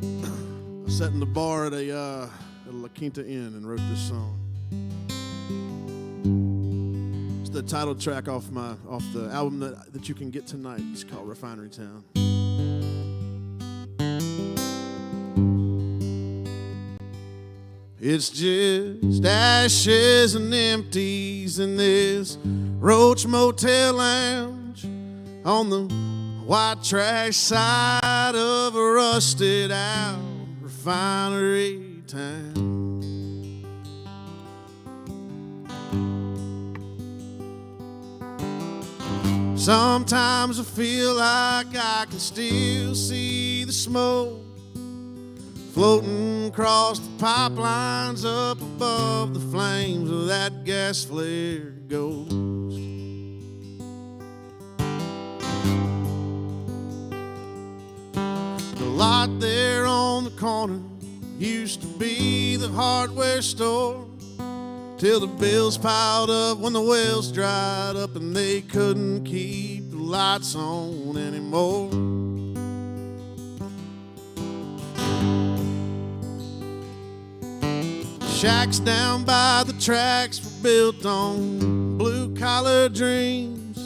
I was sat in the bar at a La Quinta Inn and wrote this song. It's the title track off the album that you can get tonight. It's called Refinery Town. It's just ashes and empties in this Roach Motel lounge on the white trash side of a rusted out refinery town. Sometimes I feel like I can still see the smoke floating across the pipelines up above the flames of that gas flare ghost. The lot there on the corner used to be the hardware store, till the bills piled up when the wells dried up and they couldn't keep the lights on anymore. Shacks down by the tracks were built on blue-collar dreams.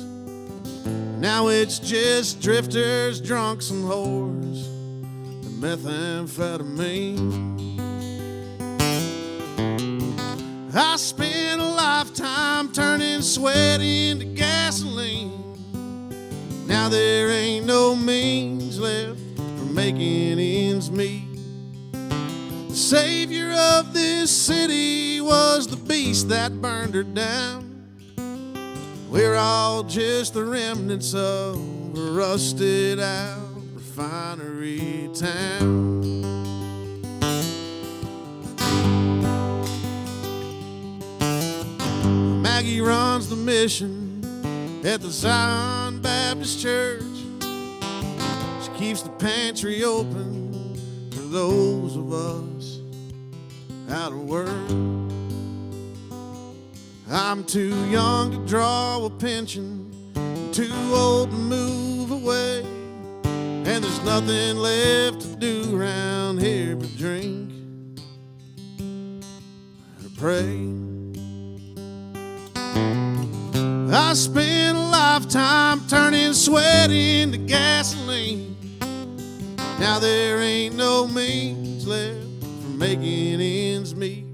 Now it's just drifters, drunks, and whores, and methamphetamine. I spent a lifetime turning sweat into gasoline. Now there ain't no means left for making ends meet. The savior of this city was the beast that burned her down. We're all just the remnants of a rusted out refinery town. Maggie runs the mission at the Zion Baptist Church. She keeps the pantry open for those of us out of work. I'm too young to draw a pension, too old to move away, and there's nothing left to do around here but drink and pray. I spent a lifetime turning sweat into gasoline. Now there ain't no means left for making ends meet.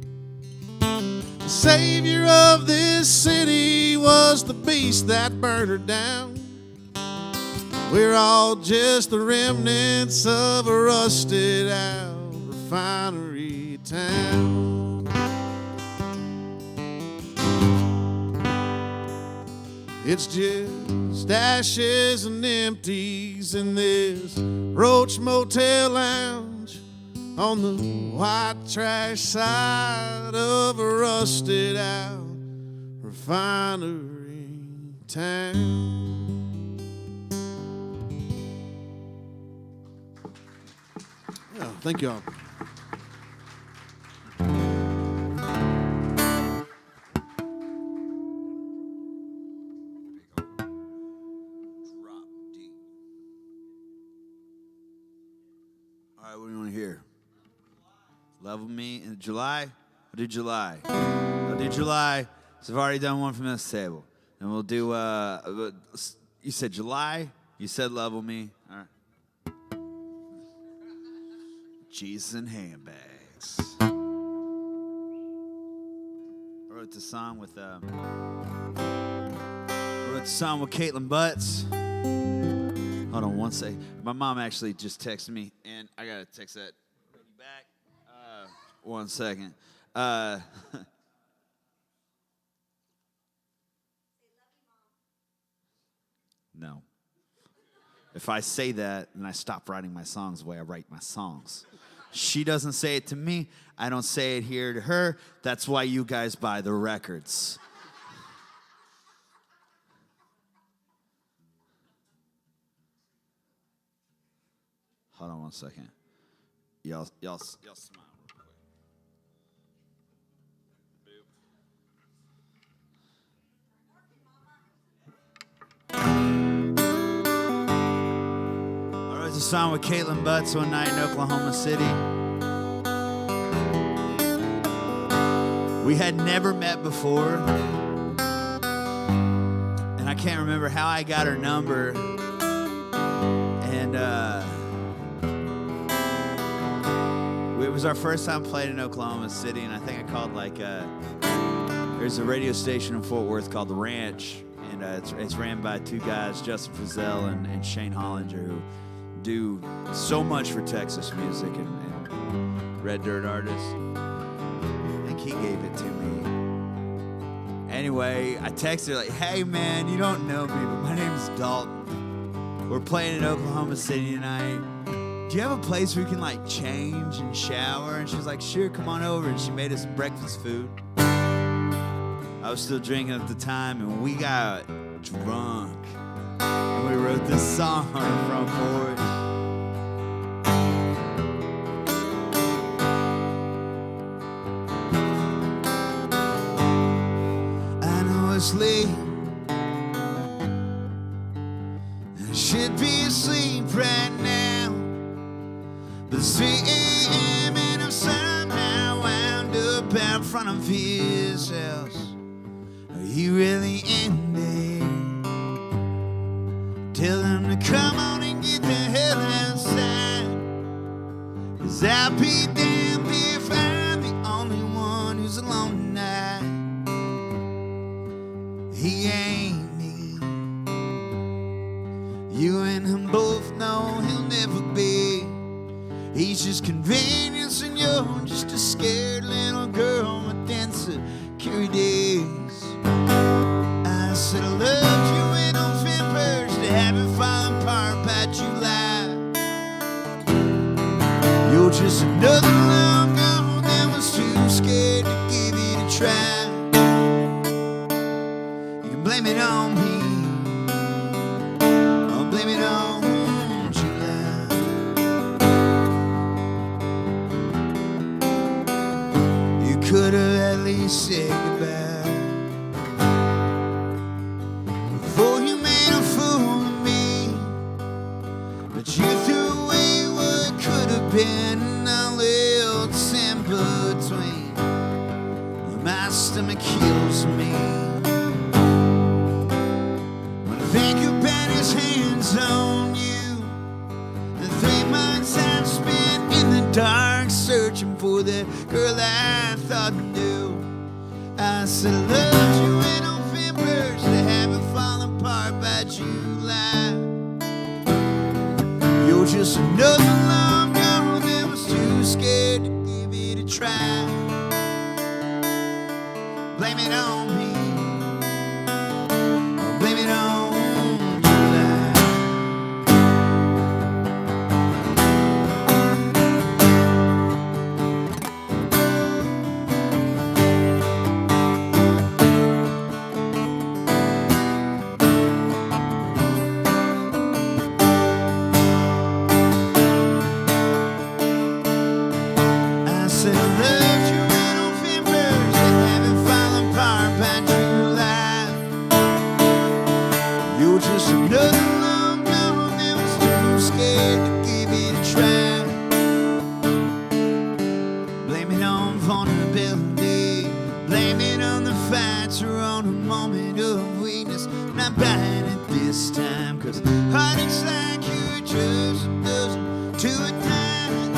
The savior of this city was the beast that burned her down. We're all just the remnants of a rusted out refinery town. It's just ashes and empties in this Roach Motel lounge on the white trash side of a rusted out refinery town. Thank y'all. Drop D. All right, what do you want to hear? Level Me in July? I'll do July. So I've already done one from this table. And we'll do, you said July, you said Level Me. All right. Jesus and Handbags. I wrote the song with Caitlin Butts. Hold on one second. My mom actually just texted me, and I gotta text that back. One second. No. If I say that, then I stop writing my songs the way I write my songs. She doesn't say it to me. I don't say it here to her. That's why you guys buy the records. Hold on one second. Y'all smile real quick. I wrote the song with Caitlin Butts one night in Oklahoma City. We had never met before, and I can't remember how I got her number. And it was our first time playing in Oklahoma City, and I think I called there's a radio station in Fort Worth called The Ranch, and it's ran by two guys, Justin Frizzell and Shane Hollinger, who do so much for Texas music and Red Dirt artists. I think he gave it to me. Anyway, I texted her like, hey man, you don't know me, but my name is Dalton. We're playing in Oklahoma City tonight. Do you have a place where you can change and shower? And she was like, sure, come on over. And she made us breakfast food. I was still drinking at the time, and we got drunk. And we wrote this song on the front porch. I know it's late. I should be asleep right now. But 3 a.m. and I'm somehow wound up out front of his house. Are you really in there? Tell him to come on and get the hell outside. 'Cause I'll be damned if I'm the only one who's alone tonight. He ain't me. You and him both know he'll never be. He's just convenience and you're just a scared little girl with insecurities. I said I loved you in November to have it fall apart by July. You're just another long gone that was too scared to give it a try. You can blame it on me. I'll blame it on could have at least said goodbye before you made a fool of me. But you threw away what could have been, and I lived in between. My stomach kills me when I think about his hands on you. The 3 months I've spent in the dark searching for that girl I thought knew. I said I loved you in November to have it fall apart by July. You're just another long girl that was too scared to give it a try. Blame it on me. Or blame it on July. You're just another long gone that was too scared to give it a try. Blame it on vulnerability, blame it on the fights or on a moment of weakness. Not buying it this time, cause heartache's like you're just a dozen to a time.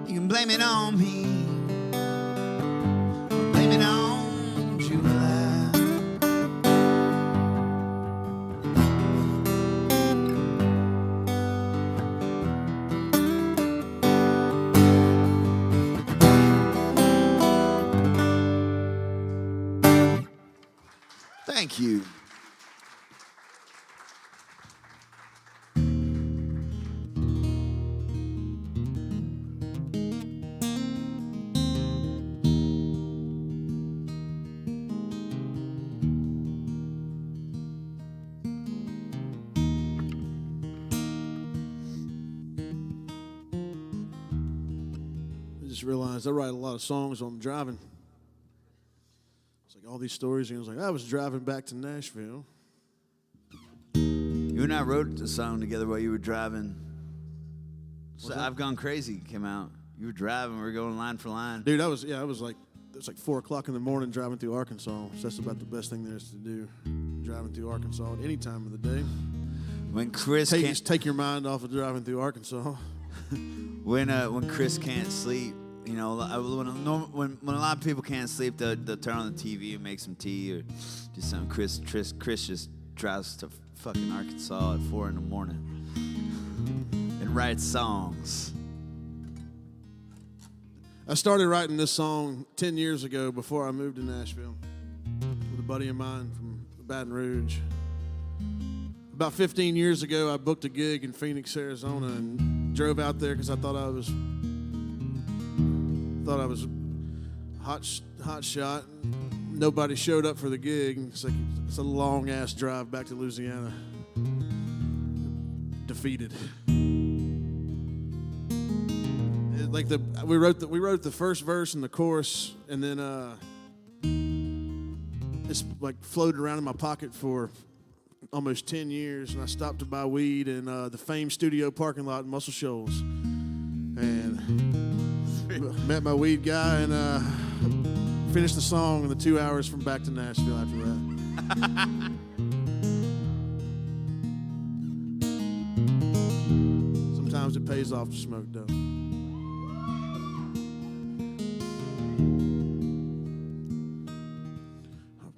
You can blame it on me, or blame it on July. Thank you. I just realized I write a lot of songs when I'm driving. It's like all these stories, and I was like, I was driving back to Nashville. You and I wrote the song together while you were driving. So I've Gone Crazy came out. You were driving, we were going line for line. Dude, I was like, it's like 4 o'clock in the morning driving through Arkansas. So that's about the best thing there is to do, driving through Arkansas at any time of the day. When Chris Just take your mind off of driving through Arkansas. when Chris can't sleep, you know, when a lot of people can't sleep, they'll turn on the TV and make some tea or do something. Chris just drives to fucking Arkansas at 4 in the morning and writes songs. I started writing this song 10 years ago before I moved to Nashville with a buddy of mine from Baton Rouge. About 15 years ago, I booked a gig in Phoenix, Arizona, and drove out there because I thought I was hot shot. Nobody showed up for the gig. It's a long ass drive back to Louisiana. Defeated. We wrote the first verse and the chorus, and then it's like floated around in my pocket for almost 10 years, and I stopped to buy weed in the Fame Studio parking lot in Muscle Shoals, and met my weed guy, and finished the song in the 2 hours from back to Nashville after that. Sometimes it pays off to smoke dope.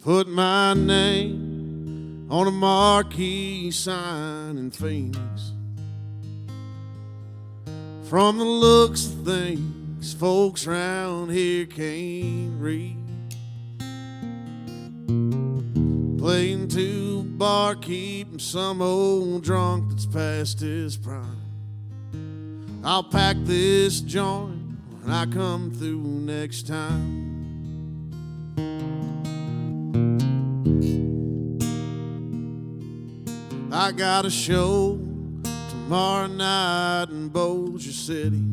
Put my name on a marquee sign in Phoenix. From the looks of things, folks round here can't read. Playing to barkeep and some old drunk that's past his prime. I'll pack this joint when I come through next time. I got a show tomorrow night in Bossier City.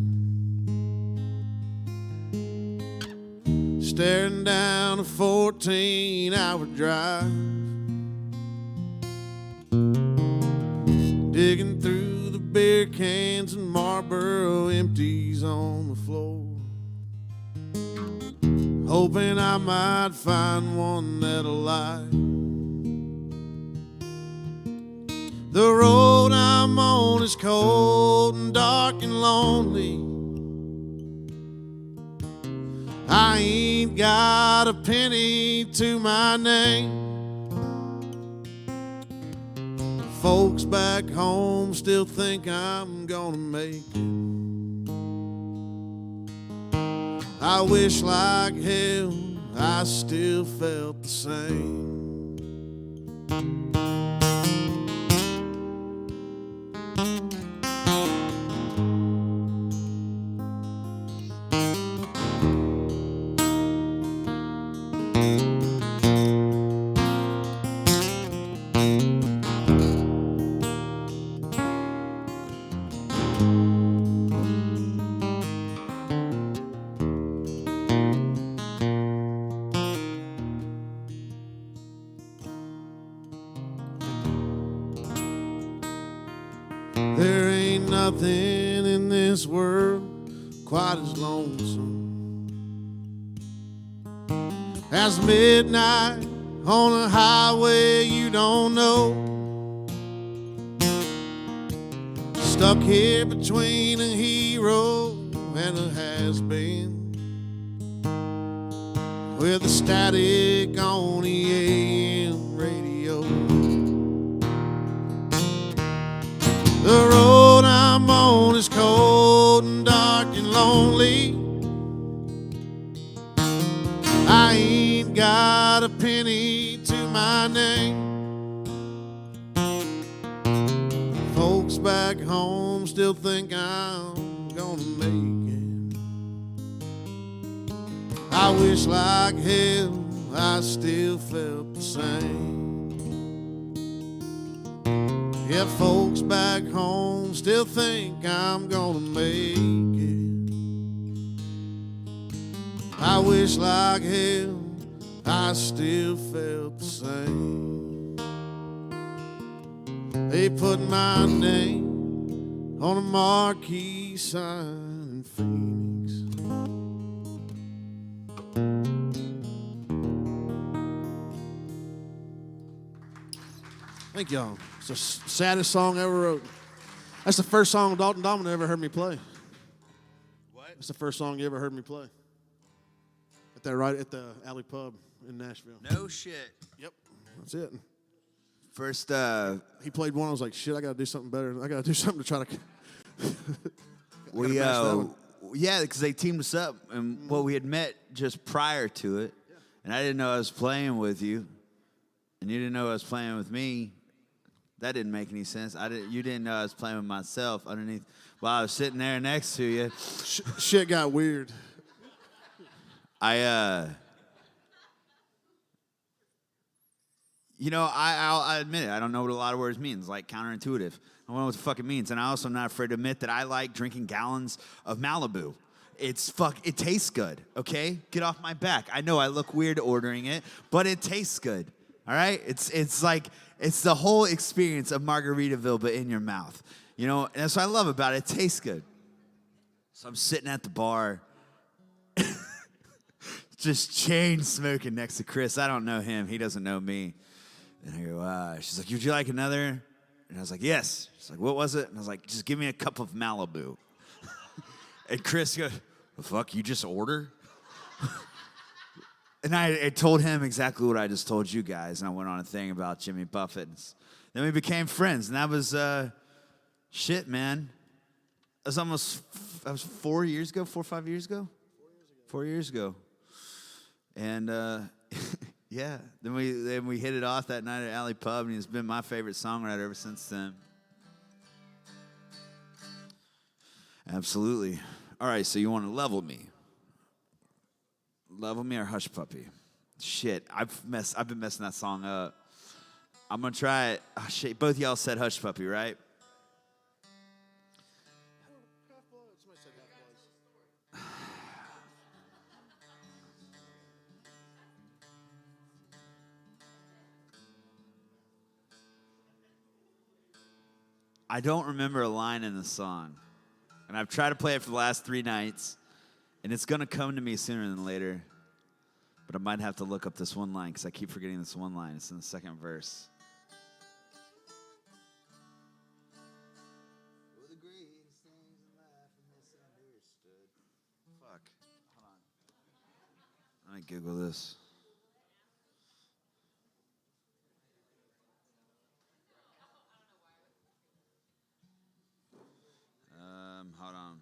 Staring down a 14-hour drive. Digging through the beer cans and Marlboro empties on the floor. Hoping I might find one that'll like. The road I'm on is cold and dark and lonely. I ain't got a penny to my name. Folks back home still think I'm gonna make it. I wish like hell I still felt the same. ain't nothing in this world quite as lonesome as midnight on a highway you don't know. Stuck here between a hero and a has-been, with the static on the AM radio. The road I'm on is cold and dark and lonely. I ain't got a penny to my name. Folks back home still think I'm gonna make it. I wish like hell I still felt the same. Yeah, folks back home still think I'm gonna make it. I wish like hell I still felt the same. They put my name on a marquee sign in Phoenix. Thank y'all. It's the saddest song I ever wrote. That's the first song Dalton Domino ever heard me play. What? That's the first song you ever heard me play. At the Alley Pub in Nashville. No shit. Yep, that's it. First, He played one. I was like, shit, I got to do something better. I got to do something to try to. yeah, because they teamed us up, and we had met just prior to it, and I didn't know I was playing with you, and you didn't know I was playing with me. That didn't make any sense. You didn't know I was playing with myself underneath while I was sitting there next to you. Shit got weird. I'll admit it. I don't know what a lot of words means, like counterintuitive. I don't know what the fuck it means. And I also am not afraid to admit that I like drinking gallons of Malibu. It tastes good, okay? Get off my back. I know I look weird ordering it, but it tastes good, all right? It's like, it's the whole experience of Margaritaville, but in your mouth. You know, and that's what I love about it. It tastes good. So I'm sitting at the bar, just chain smoking next to Chris. I don't know him. He doesn't know me. And I go, she's like, would you like another? And I was like, yes. She's like, what was it? And I was like, just give me a cup of Malibu. And Chris goes, the fuck, you just order? And I told him exactly what I just told you guys. And I went on a thing about Jimmy Buffett. Then we became friends. And that was, shit, man. That was 4 years ago, 4 or 5 years ago? 4 years ago. And, yeah, then we hit it off that night at Alley Pub, and he's been my favorite songwriter ever since then. Absolutely. All right, so you want to level me? Level me or Hush Puppy? Shit, I've been messing that song up. I'm gonna try it. Oh, shit, both y'all said Hush Puppy, right? I don't remember a line in the song. And I've tried to play it for the last 3 nights. And it's going to come to me sooner than later. But I might have to look up this one line because I keep forgetting this one line. It's in the second verse. Fuck. Hold on. Let me Google this. Hold on.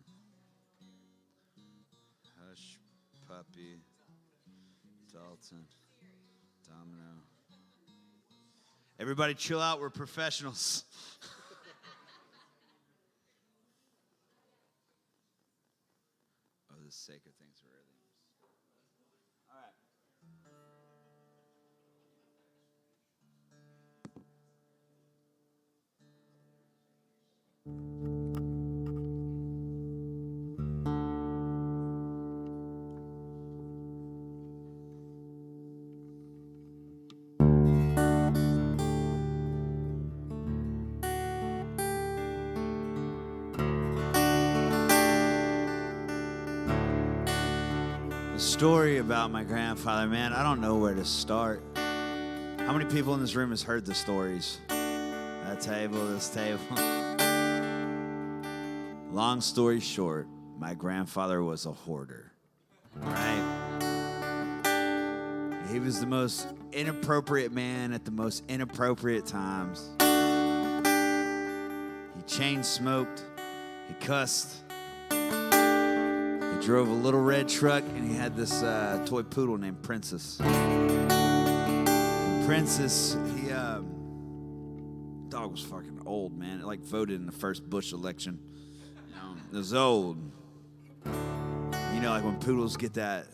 Hush Puppy, Dalton, Domino. Everybody chill out, we're professionals. Oh, the sacred things were early. All right. story about my grandfather, man. I don't know where to start. How many people in this room has heard the stories? That table, this table. Long story short, my grandfather was a hoarder, right? He was the most inappropriate man at the most inappropriate times. He chain smoked, he cussed, he drove a little red truck, and he had this toy poodle named Princess. And Princess, dog was fucking old, man. It like voted in the first Bush election. You know, it was old. You know, like when poodles get that,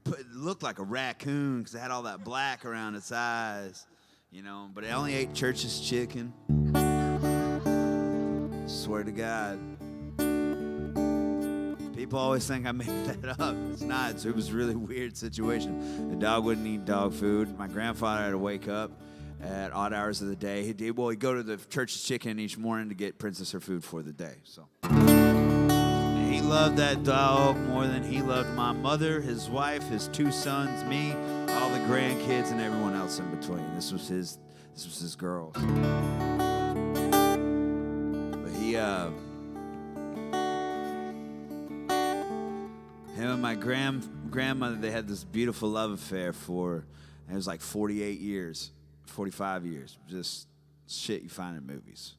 it looked like a raccoon because it had all that black around its eyes, you know, but it only ate Church's chicken. Swear to God. People always think I made that up. It's not. It was a really weird situation. The dog wouldn't eat dog food. My grandfather had to wake up at odd hours of the day. He'd go to the Church's Chicken each morning to get Princess her food for the day. So and he loved that dog more than he loved my mother, his wife, his two sons, me, all the grandkids, and everyone else in between. This was his girl. But him and my grandmother, they had this beautiful love affair it was like 45 years. Just shit you find in movies.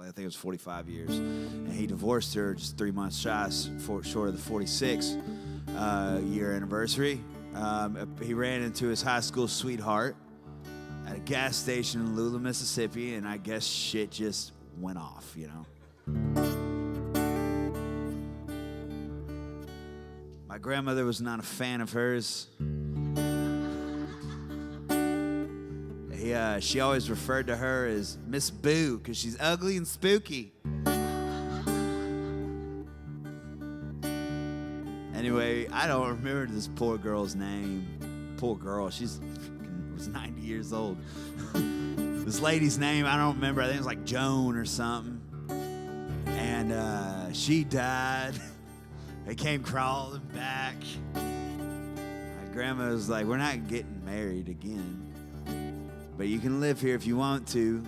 I think it was 45 years. And he divorced her just 3 months short of the 46 year anniversary. He ran into his high school sweetheart at a gas station in Lula, Mississippi, and I guess shit just went off, you know. My grandmother was not a fan of hers. She always referred to her as Miss Boo because she's ugly and spooky. Anyway, I don't remember this poor girl's name. Poor girl, was 90 years old. This lady's name, I don't remember. I think it was like Joan or something. And she died. They came crawling back. My grandma was like, "We're not getting married again, but you can live here if you want to."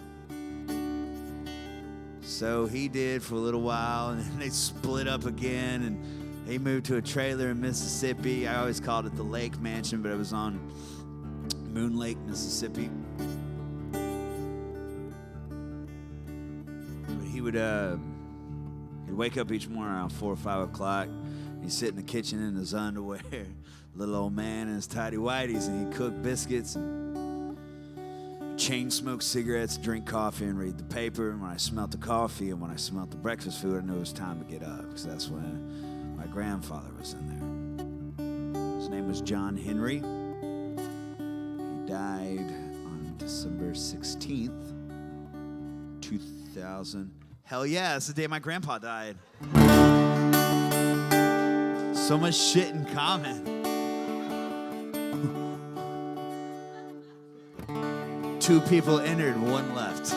So he did for a little while, and then they split up again, and he moved to a trailer in Mississippi. I always called it the Lake Mansion, but it was on Moon Lake, Mississippi. But he'd wake up each morning around 4 or 5 o'clock. He'd sit in the kitchen in his underwear, little old man in his tidy whities, and he'd cook biscuits and chain smoke cigarettes, drink coffee, and read the paper. And when I smelled the coffee and when I smelled the breakfast food, I knew it was time to get up, because that's when my grandfather was in there. His name was John Henry. He died on December 16th, 2000. Hell yeah, that's the day my grandpa died. So much shit in common. Two people entered, one left.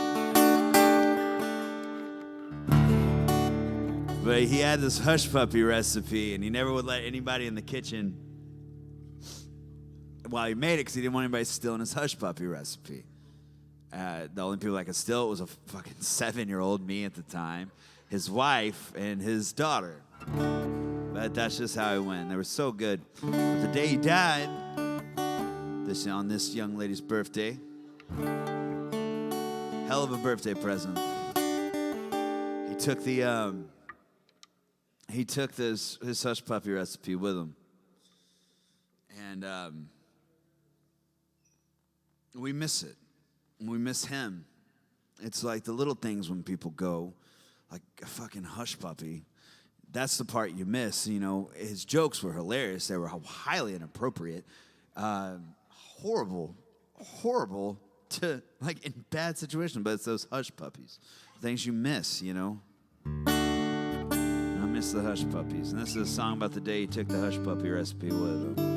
But he had this hush puppy recipe, and he never would let anybody in the kitchen while he made it, because he didn't want anybody stealing his hush puppy recipe. The only people that could steal it was a fucking 7-year-old, me at the time, his wife, and his daughter. But that's just how it went. They were so good. But the day he died, on this young lady's birthday, hell of a birthday present. He took his hush puppy recipe with him, and we miss it. We miss him. It's like the little things when people go, like a fucking hush puppy. That's the part you miss. You know, his jokes were hilarious. They were highly inappropriate, horrible to, like, in bad situations. But it's those hush puppies, things you miss. You know, I miss the hush puppies. And this is a song about the day he took the hush puppy recipe with him.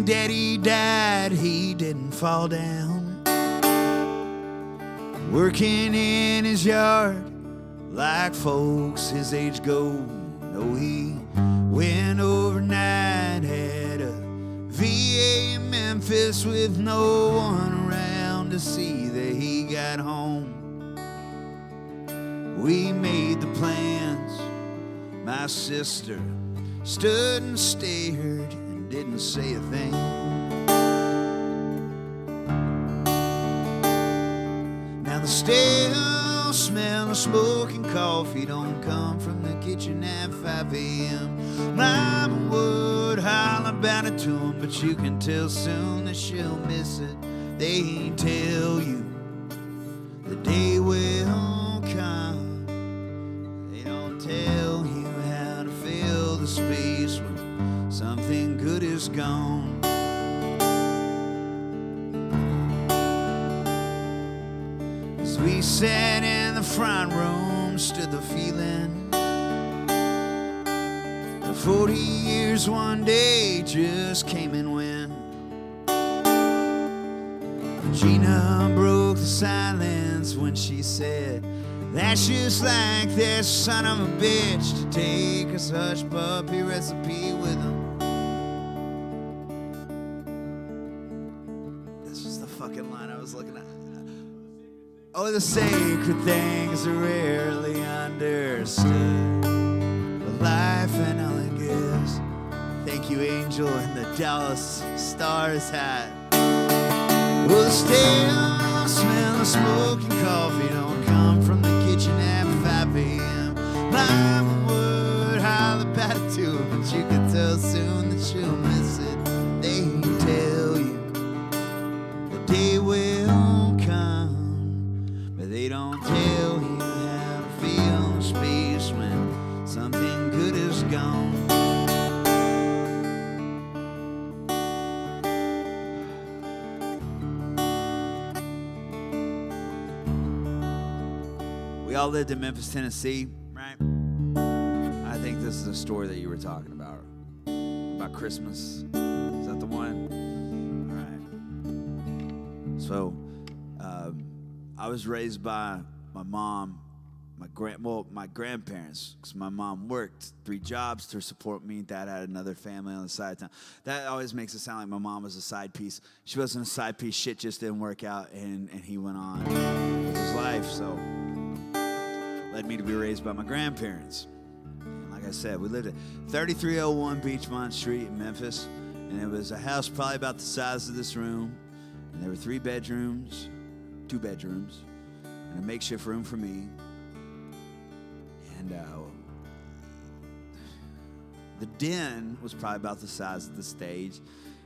Daddy died. fall down. Working in his yard like folks his age go. No, he went overnight, had a VA in Memphis with no one around to see that he got home. We made the plans. My sister stood and stared and didn't say a thing. Now the stale smell of smoking coffee don't come from the kitchen at 5 a.m. Mama would holler about it to him, but you can tell soon that she'll miss it. They ain't tell you the day will come. They don't tell you how to fill the space when something good is gone. As we sat in the front room, stood the feeling. The 40 years one day just came and went. Gina broke the silence when she said, "That's just like that son of a bitch to take his hush puppy recipe with him." This was the fucking line I was looking at. Oh, the sacred things are rarely understood. The life and all it gives. Thank you, Angel, in the Dallas Stars hat. Well, the stale smell of smoking coffee don't come from the kitchen at 5 a.m. Mama would holler about it to her, but you can tell soon that she'll miss it. They tell you the day will come, but they don't tell you how to feel in space when something good is gone. We all lived in Memphis, Tennessee, right? I think this is a story that you were talking about Christmas. Is that the one? All right. So, I was raised by my mom, my grandparents, because my mom worked 3 jobs to support me. Dad had another family on the side of town. That always makes it sound like my mom was a side piece. She wasn't a side piece. Shit just didn't work out, and he went on with his life. So, led me to be raised by my grandparents. And like I said, we lived at 3301 Beachmont Street in Memphis, and it was a house probably about the size of this room, and there were 3 bedrooms, 2 bedrooms, and a makeshift room for me. And the den was probably about the size of the stage,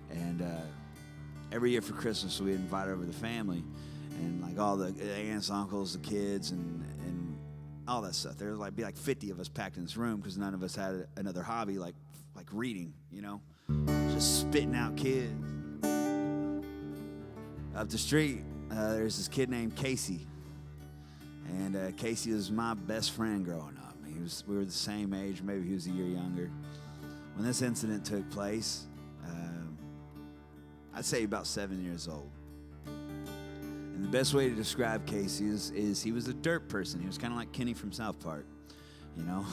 and every year for Christmas we'd invite over the family, and like all the aunts, uncles, the kids, and all that stuff. There would be like 50 of us packed in this room because none of us had another hobby like reading, you know, just spitting out kids. Up the street, there's this kid named Casey, and Casey was my best friend growing up. We were the same age, maybe he was a year younger. When this incident took place, I'd say about 7 years old. And the best way to describe Casey is he was a dirt person. He was kind of like Kenny from South Park, you know?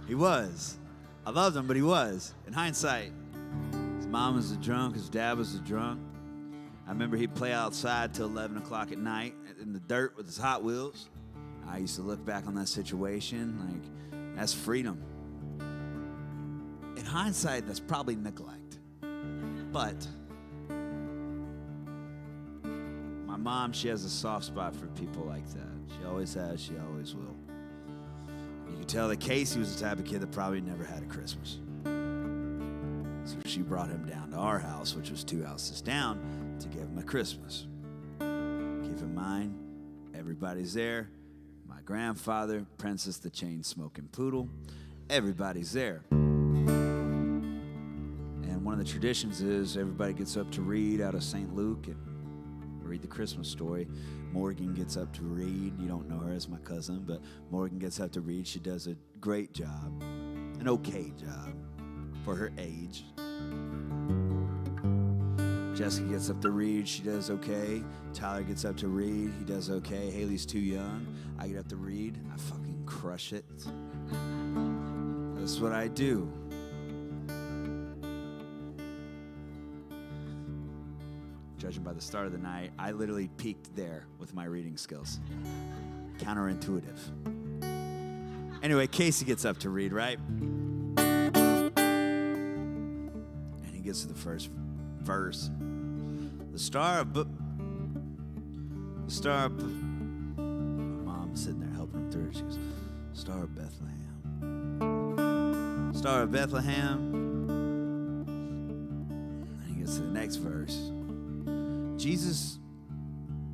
He was. I loved him, but he was. In hindsight, his mom was a drunk, his dad was a drunk. I remember he'd play outside till 11 o'clock at night in the dirt with his Hot Wheels. I used to look back on that situation like, that's freedom. In hindsight, that's probably neglect. But my mom, she has a soft spot for people like that. She always has, she always will. You can tell that Casey was the type of kid that probably never had a Christmas. So she brought him down to our house, which was 2 houses down, to give him a Christmas. Keep in mind, everybody's there. My grandfather, Princess the chain-smoking poodle, everybody's there. And one of the traditions is everybody gets up to read out of St. Luke and read the Christmas story. Morgan gets up to read. You don't know her as my cousin, but Morgan gets up to read. She does a great job, an okay job for her age. Jessica gets up to read. She does okay. Tyler gets up to read. He does okay. Haley's too young. I get up to read. I fucking crush it. That's what I do. Judging by the start of the night, I literally peaked there with my reading skills. Counterintuitive. Anyway, Casey gets up to read, right? And he gets to the first verse. My mom's sitting there helping him through it. She goes, Star of Bethlehem. Star of Bethlehem. And he gets to the next verse. Jesus,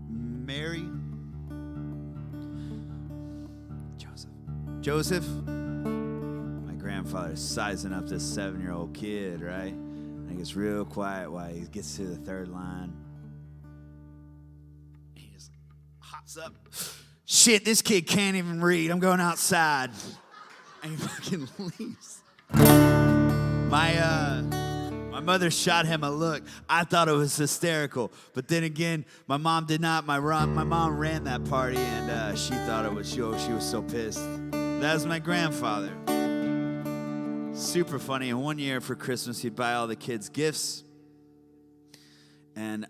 Mary, Joseph. My grandfather's sizing up this 7-year-old kid, right? And he gets real quiet while he gets to the third line. He just hops up. Shit, this kid can't even read. I'm going outside. And he fucking leaves. My mother shot him a look. I thought it was hysterical. But then again, my mom did not. My mom ran that party, and she thought it was, she was so pissed. That was my grandfather. Super funny. And one year for Christmas, he'd buy all the kids gifts. And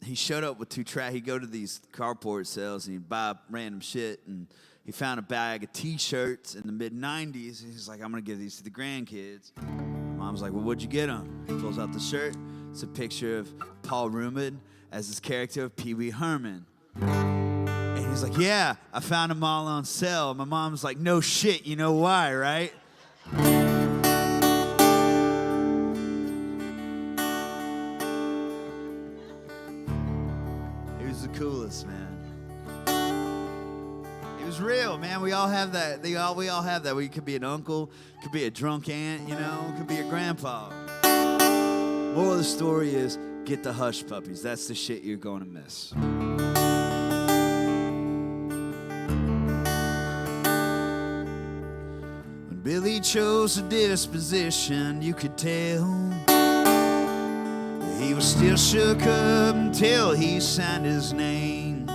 he showed up with 2 tracks. He'd go to these carport sales, and he'd buy random shit. And he found a bag of T-shirts in the mid-'90s. And he's like, I'm going to give these to the grandkids. Mom's like, well, what'd you get him? He pulls out the shirt. It's a picture of Paul Rumid as his character of Pee Wee Herman. And he's like, yeah, I found them all on sale. My mom's like, no shit, you know why, right? He was the coolest, man. It was real, man. We all have that. We all have that. We could be an uncle, could be a drunk aunt, you know, could be a grandpa. Moral of the story is, get the hush puppies. That's the shit you're going to miss. When Billy chose a disposition, you could tell that he was still shook up until he signed his name.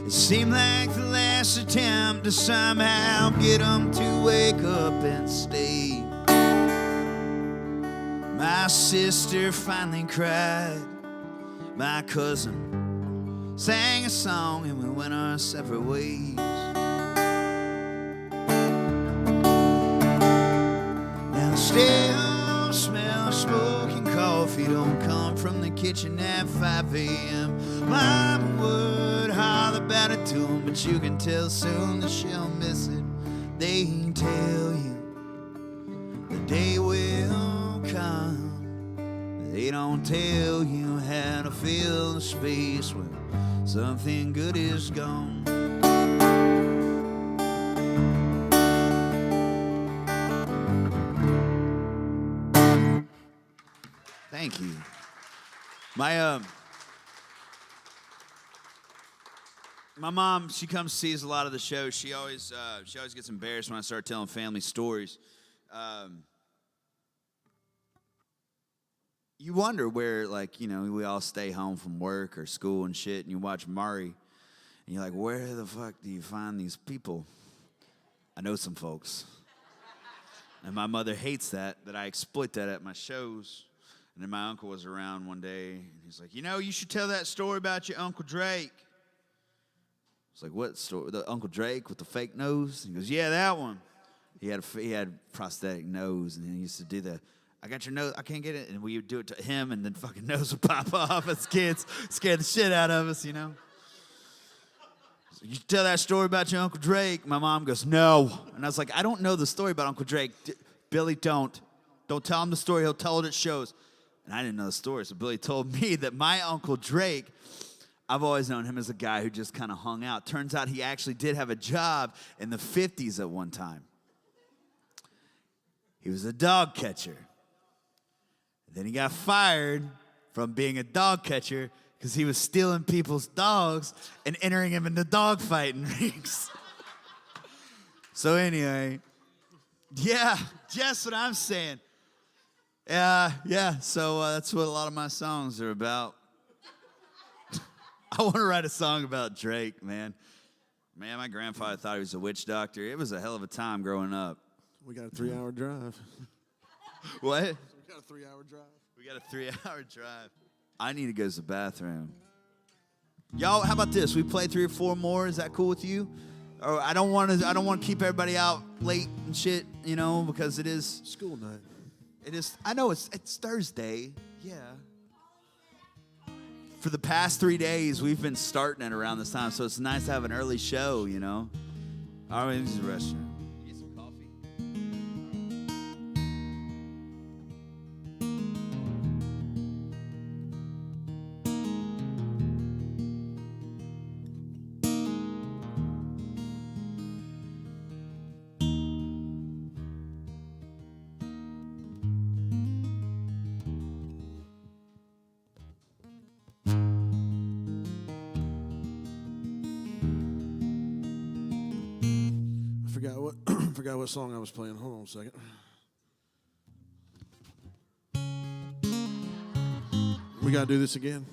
It seemed like the last attempt to somehow get him to wake up and stay. My sister finally cried. My cousin sang a song and we went our separate ways. Now the stale smell of smoking coffee don't come from the kitchen at 5 a.m. Mom would holler about it to him, but you can tell soon that she'll miss it. They tell you the day will come. They don't tell you how to fill the space when something good is gone. Thank you. My mom, she comes sees a lot of the shows. She always gets embarrassed when I start telling family stories. You wonder where, like, you know, we all stay home from work or school and shit, and you watch Maury, and you're like, where the fuck do you find these people? I know some folks. And my mother hates that I exploit that at my shows. And then my uncle was around one day, and he's like, you know, you should tell that story about your Uncle Drake. It's like, what story? The Uncle Drake with the fake nose? He goes, yeah, that one. He had prosthetic nose, and he used to do the, I got your nose, I can't get it. And we would do it to him, and then fucking nose would pop off as kids. Scared the shit out of us, you know? So, you tell that story about your Uncle Drake? My mom goes, no. And I was like, I don't know the story about Uncle Drake. Billy, don't. Don't tell him the story. He'll tell it at shows. And I didn't know the story, so Billy told me that my Uncle Drake, I've always known him as a guy who just kind of hung out. Turns out he actually did have a job in the 50s at one time. He was a dog catcher. Then he got fired from being a dog catcher because he was stealing people's dogs and entering them into dog fighting rings. So anyway, Yeah, just what I'm saying. So that's what a lot of my songs are about. I want to write a song about Drake, man. Man, my grandfather thought he was a witch doctor. It was a hell of a time growing up. We got a 3-hour drive. What? We got a 3-hour drive. We got a 3-hour drive. I need to go to the bathroom. Y'all, how about this? We play 3 or 4 more. Is that cool with you? Or I don't want to keep everybody out late and shit, you know, because it is school night. It is. I know it's Thursday. Yeah. For the past 3 days, we've been starting it around this time, so it's nice to have an early show, you know. All right, this is the restroom. Get some coffee. Forgot what song I was playing. Hold on a second. We gotta do this again.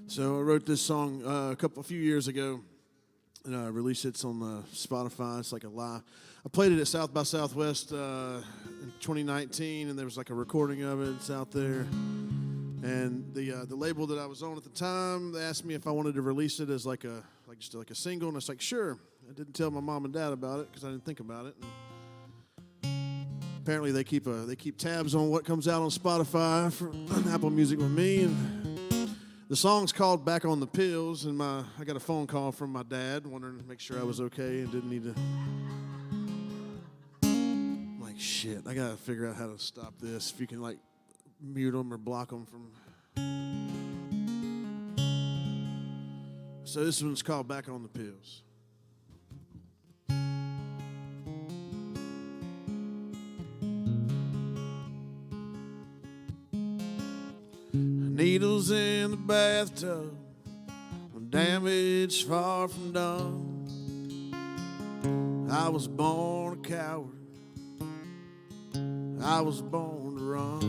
So I wrote this song a few years ago, and I released it on Spotify. It's like a live. I played it at South by Southwest in 2019, and there was like a recording of it. It's out there. And the label that I was on at the time, they asked me if I wanted to release it as just a single, and I was like, sure. I didn't tell my mom and dad about it because I didn't think about it. And apparently, they keep tabs on what comes out on Spotify for Apple Music with me, and the song's called Back on the Pills, and I got a phone call from my dad wondering to make sure I was okay and didn't need to. I'm like, shit, I got to figure out how to stop this. If you can, mute them or block them from. So this one's called Back on the Pills. Needles in the bathtub, damage far from done. I was born a coward, I was born to run.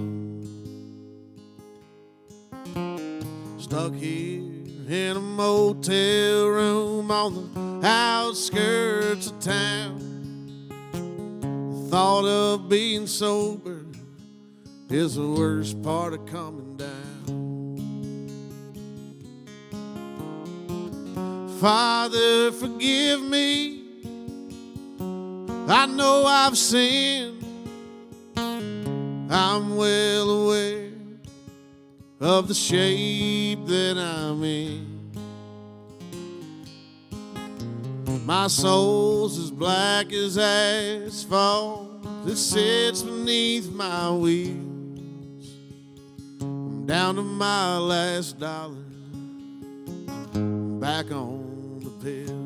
Stuck here in a motel room on the outskirts of town. The thought of being sober is the worst part of coming down. Father, forgive me. I know I've sinned. I'm well aware of the shape that I'm in. My soul's as black as asphalt that sits beneath my wheels. I'm down to my last dollar, back on the pills.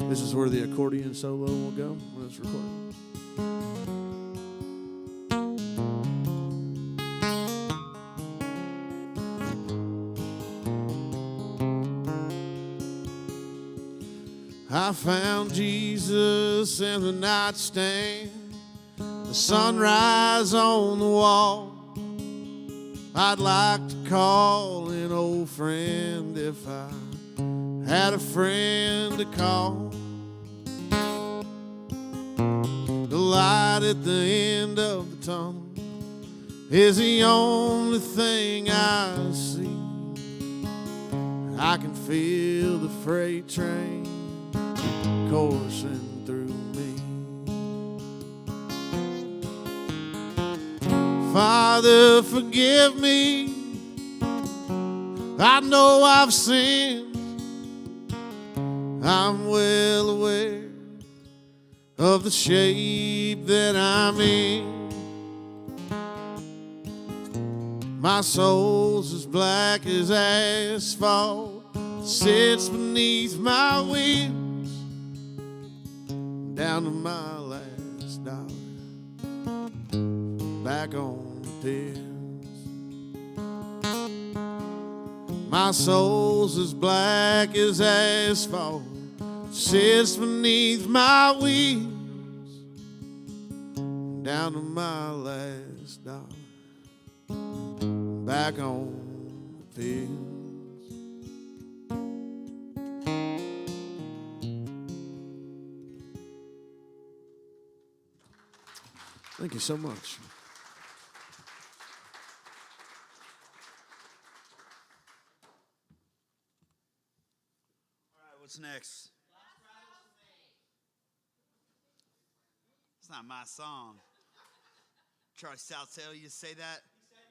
This is where the accordion solo will go when it's recorded. I found Jesus in the nightstand, the sunrise on the wall. I'd like to call an old friend if I had a friend to call. The light at the end of the tunnel is the only thing I see. I can feel the freight train coursing through me. Father, forgive me. I know I've sinned. I'm well aware of the shape that I'm in. My soul's as black as asphalt, sits beneath my wheels, down to my last dollar, back on the pills. My soul's as black as asphalt, sits beneath my wheels, down to my last dollar, back on the pills. Thank you so much. All right, what's next? It's not my song. Charlie South tell you to say that? He said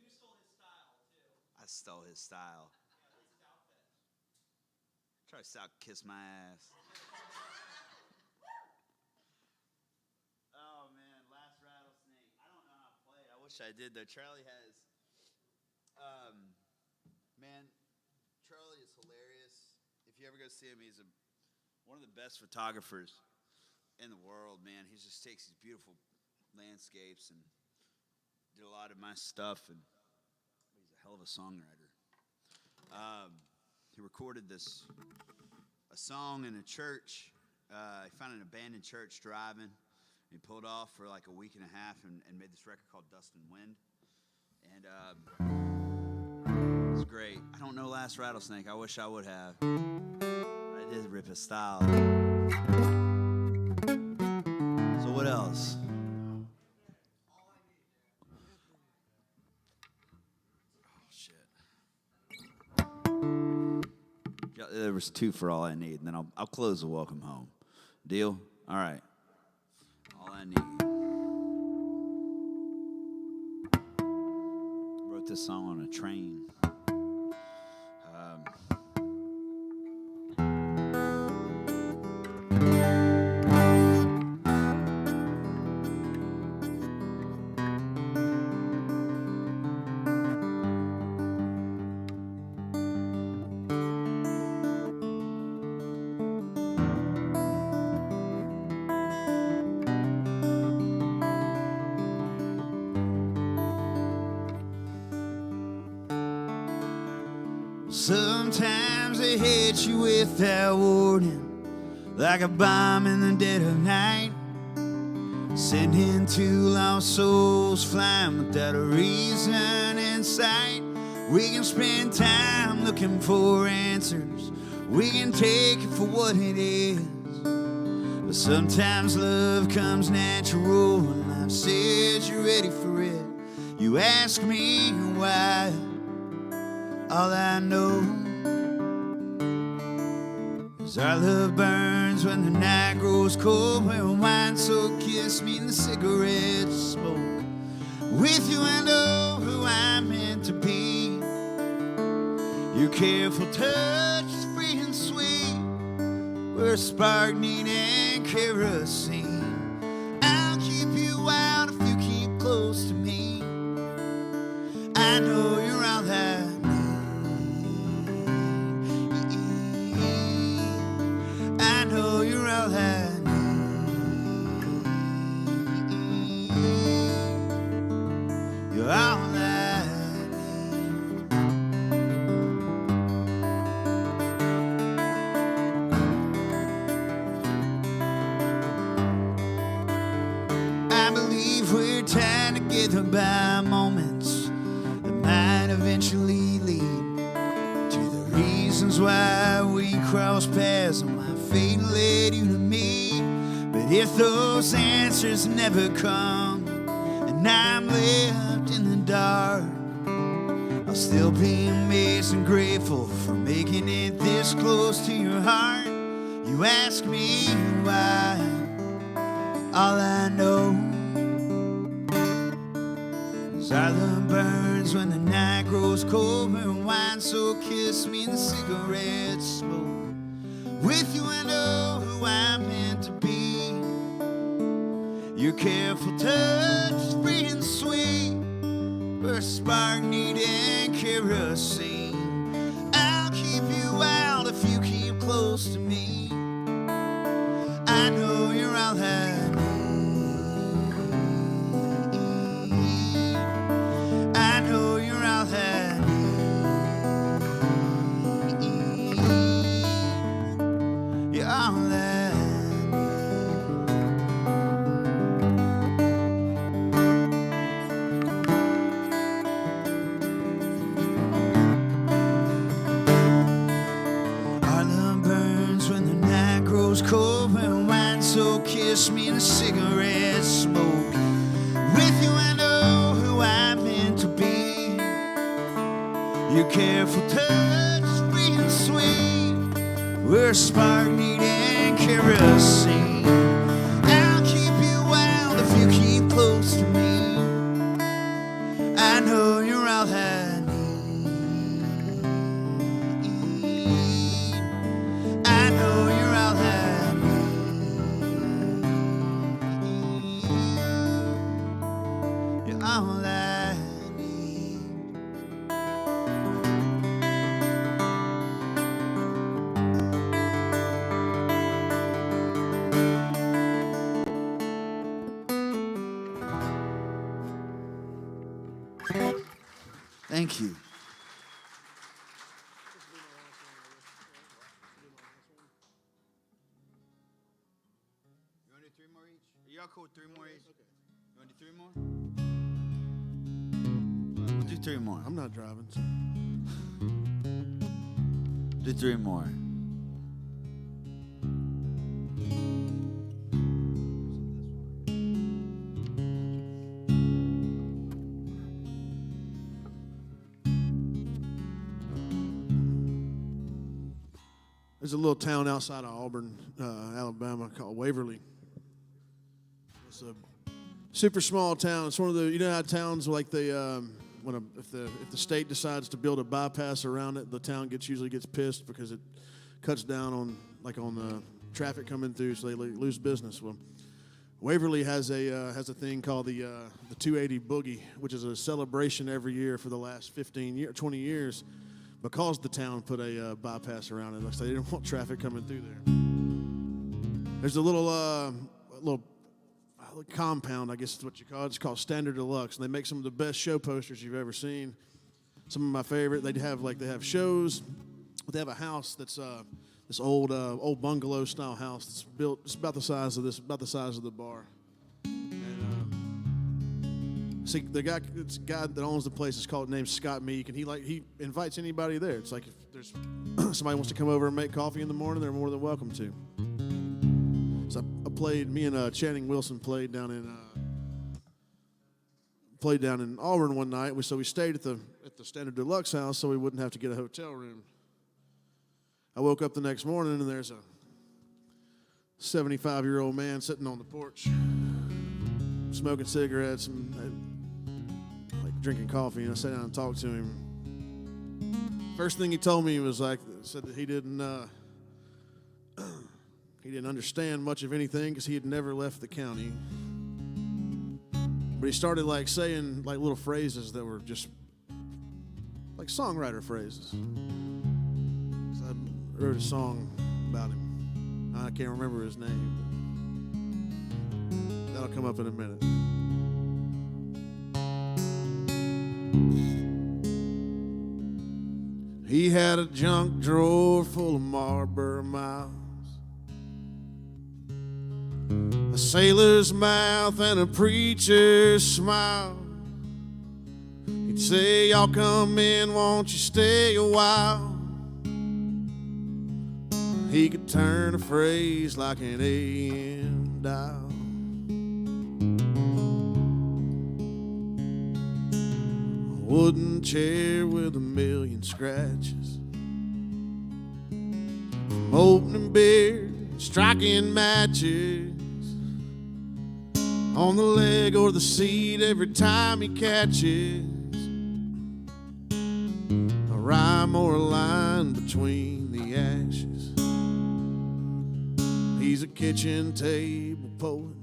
you stole his style, too. I stole his style. Yeah, that's his outfit. Charlie South kiss my ass. Oh man, Last Rattlesnake. I don't know how to play it. I wish I did though. Charlie has man, Charlie is hilarious. If you ever go see him, he's one of the best photographers in the world, man. He just takes these beautiful landscapes and did a lot of my stuff, and he's a hell of a songwriter. He recorded a song in a church. He found an abandoned church driving. He pulled off for like a week and a half and made this record called Dust and Wind. And it's great. I don't know Last Rattlesnake. I wish I would have. I did rip his style. So what else? Oh, shit. Yeah, there was 2 for All I Need, and then I'll close the Welcome Home. Deal? All right. All I Need. Wrote this song on a train. Sometimes they hit you without warning, like a bomb in the dead of night. Sending 2 lost souls flying without a reason in sight. We can spend time looking for answers. We can take it for what it is. But sometimes love comes natural and life says you're ready for it. You ask me why. All I know is our love burns when the night grows cold. We're wine, so kiss me in the cigarette smoke. With you I know who I'm meant to be. Your careful touch is free and sweet. We're a spark needing kerosene. I'll keep you out if you keep close to me. I know you're all that. I know you're all I need. You're all I need. I believe we're tied together by moments that might eventually lead to the reasons why we cross paths and why fate led you to me. But if those answers never come and I'm left in the dark, I'll still be amazed and grateful for making it this close to your heart. You ask me why. All I know is our love burns burns when the night grows colder and wine, so kiss me in cigarette smoke. With you I know who I'm meant to be. Your careful touch is free and sweet, where a spark needed kerosene. I'll keep you out if you keep close to me. I know you're all I need. I know you're all I need. You're all I need. Our love burns when the night grows cold and wine, so kiss me in cigarette smoke. With you I know who I'm meant to be. Your careful touch is free and sweet, where a spark needed kerosene. I'll keep you out if you keep close to me. I know you're all I need. I know you're all I need. You're all I need. Thank you. You want to do 3 more each? Are y'all cool with 3 more each? Okay. You want to do 3 more? We'll do 3 more. I'm not driving. So. Do 3 more. There's a little town outside of Auburn, Alabama called Waverly. It's a super small town. It's one of the, you know how towns like they if the state decides to build a bypass around it, the town usually gets pissed because it cuts down on the traffic coming through, so they lose business. Well, Waverly has a thing called the 280 Boogie, which is a celebration every year for the last 20 years. Because the town put a bypass around it, like they didn't want traffic coming through there. There's a little compound, I guess is what you call it. It's called Standard Deluxe, and they make some of the best show posters you've ever seen. Some of my favorite. They have shows. But they have a house that's this old bungalow style house that's built. It's about the size of the bar. See, the guy that owns the place is named Scott Meek, and he invites anybody there. It's like if there's somebody wants to come over and make coffee in the morning, they're more than welcome to. So me and Channing Wilson played down in Auburn one night. So we stayed at the Standard Deluxe house so we wouldn't have to get a hotel room. I woke up the next morning and there's a 75-year-old man sitting on the porch, smoking cigarettes and drinking coffee, and I sat down and talked to him. First thing he told me was said that he didn't understand much of anything because he had never left the county. But he started saying little phrases that were just like songwriter phrases. So I wrote a song about him. I can't remember his name, but that'll come up in a minute. He had a junk drawer full of Marlboro miles, a sailor's mouth and a preacher's smile. He'd say, "Y'all come in, won't you stay a while?" He could turn a phrase like an AM dial. Wooden chair with a million scratches, from opening beer, striking matches, on the leg or the seat every time he catches. rhyme or a line between the ashes. He's a kitchen table poet.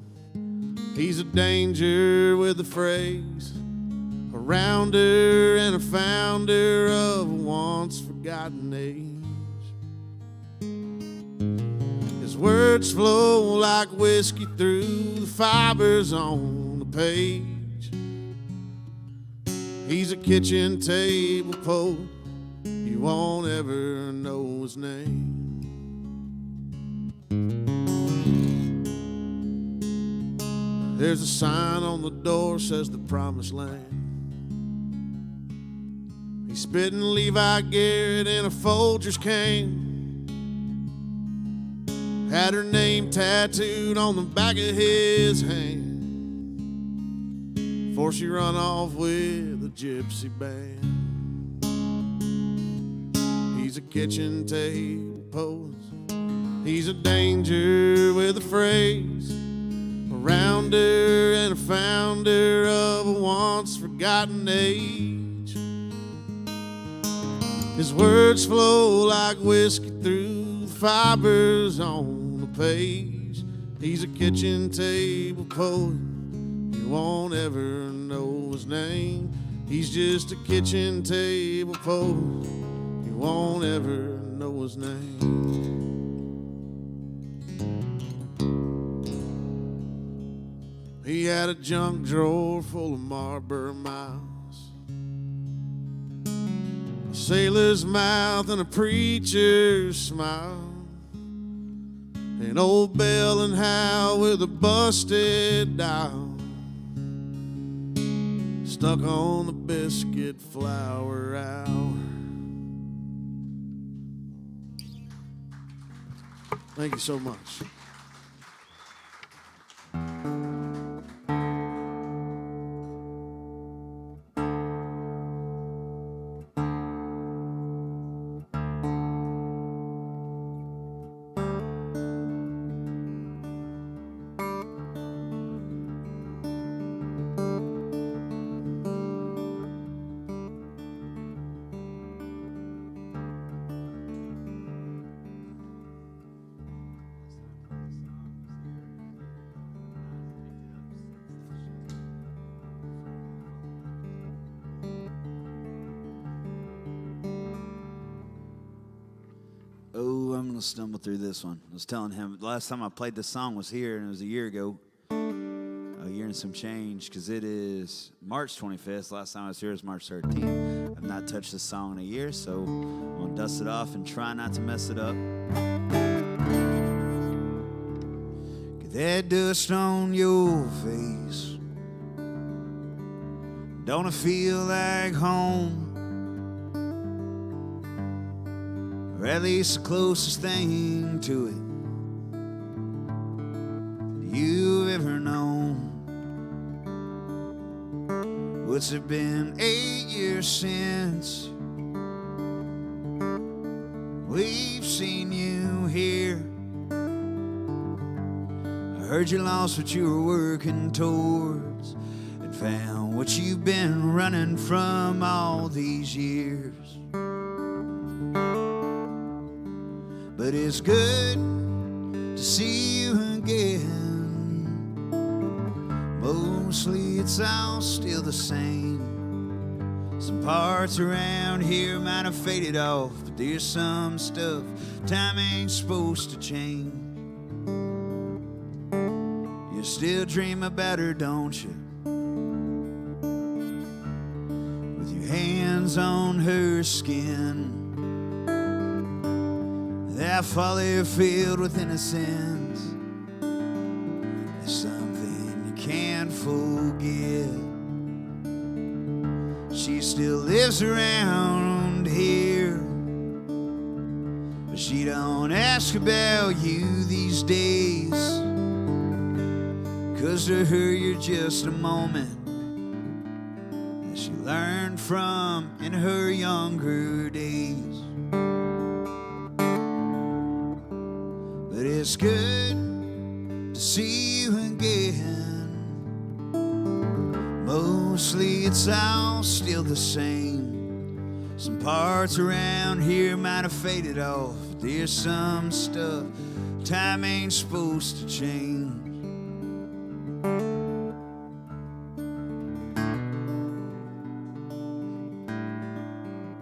He's a danger with a phrase, a rounder and a founder of a once forgotten age. His words flow like whiskey through the fibers on the page. He's a kitchen table poet. You won't ever know his name. There's a sign on the door says the promised land. He's spitting Levi Garrett in a Folger's cane. Had her name tattooed on the back of his hand before she run off with a gypsy band. He's a kitchen table poet. He's a danger with a phrase, a rounder and a founder of a once forgotten age. His words flow like whiskey through the fibers on the page. He's a kitchen table poet. You won't ever know his name. He's just a kitchen table poet. You won't ever know his name. He had a junk drawer full of Marlboro miles, a sailor's mouth and a preacher's smile, an old bell and Hal with a busted dial, stuck on the biscuit flour hour. Thank you so much. Oh, I'm going to stumble through this one. I was telling him the last time I played this song was here, and it was a year ago. A year and some change, because it is March 25th. Last time I was here was March 13th. I've not touched this song in a year, so I'm going to dust it off and try not to mess it up. Get that dust on your face. Don't it feel like home? Or at least the closest thing to it you've ever known. What's it been, 8 years since we've seen you here? I heard you lost what you were working towards and found what you've been running from all these years. But it's good to see you again. Mostly it's all still the same. Some parts around here might have faded off, but there's some stuff time ain't supposed to change. You still dream about her, don't you? With your hands on her skin. That folly filled with innocence is something you can't forget. She still lives around here, but she don't ask about you these days. 'Cause to her you're just a moment that she learned from in her younger days. But it's good to see you again. Mostly it's all still the same. Some parts around here might have faded off. There's some stuff time ain't supposed to change.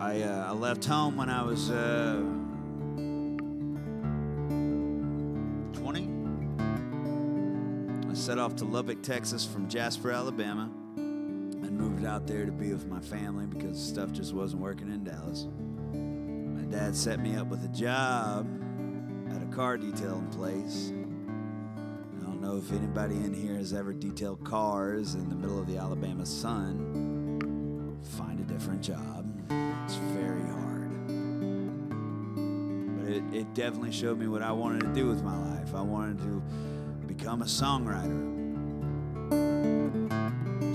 I left home when I was 20. I set off to Lubbock, Texas from Jasper, Alabama, and moved out there to be with my family because stuff just wasn't working in Dallas. My dad set me up with a job at a car detailing place. I don't know if anybody in here has ever detailed cars in the middle of the Alabama sun. Find a different job. It's very hard. But it definitely showed me what I wanted to do with my life. I wanted to become a songwriter.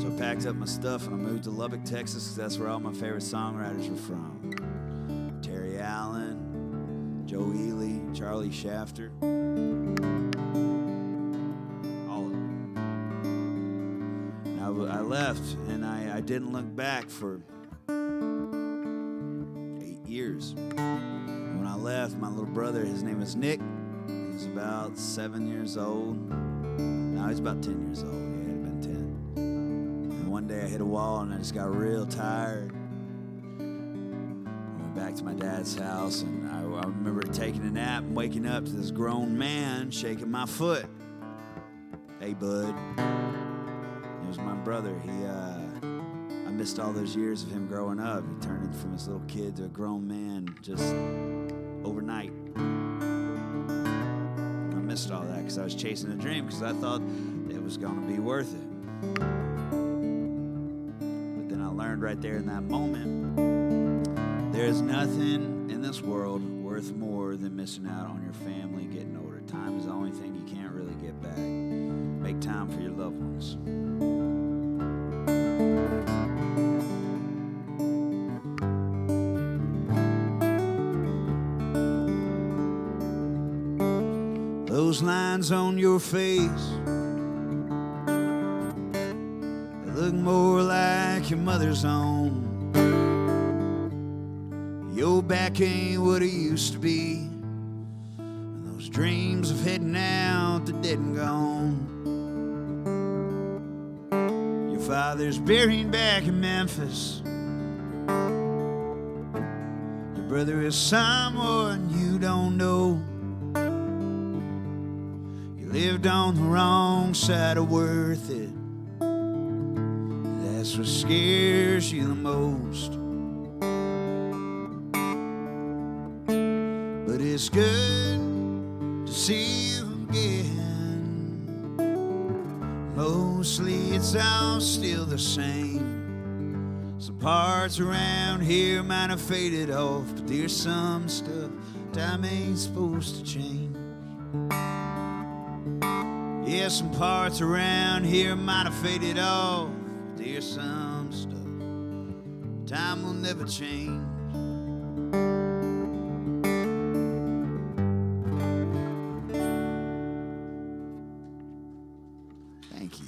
So I packed up my stuff and I moved to Lubbock, Texas, because that's where all my favorite songwriters were from. Terry Allen, Joe Ely, Charlie Shafter. All of them. Now I left and I didn't look back for 8 years. When I left, my little brother, his name was Nick. He was about 7 years old. No, he's about 10 years old. He had been 10. And one day I hit a wall and I just got real tired. I went back to my dad's house and I remember taking a nap and waking up to this grown man shaking my foot. Hey, bud. It was my brother. I missed all those years of him growing up. He turned from this little kid to a grown man just overnight. I missed all that because I was chasing a dream because I thought it was going to be worth it. But then I learned right there in that moment, there's nothing in this world worth more than missing out on your family getting older. Time is the only thing you can't really get back. Make time for your loved ones. Those lines on your face, they look more like your mother's own. Your back ain't what it used to be, and those dreams of heading out, they're dead and gone. Your father's buried back in Memphis. Your brother is someone you don't know. Lived on the wrong side of worth it. That's what scares you the most. But it's good to see you again. Mostly it's all still the same. Some parts around here might have faded off, but there's some stuff time ain't supposed to change. Yeah, some parts around here might have faded off. There's some stuff time will never change. Thank you.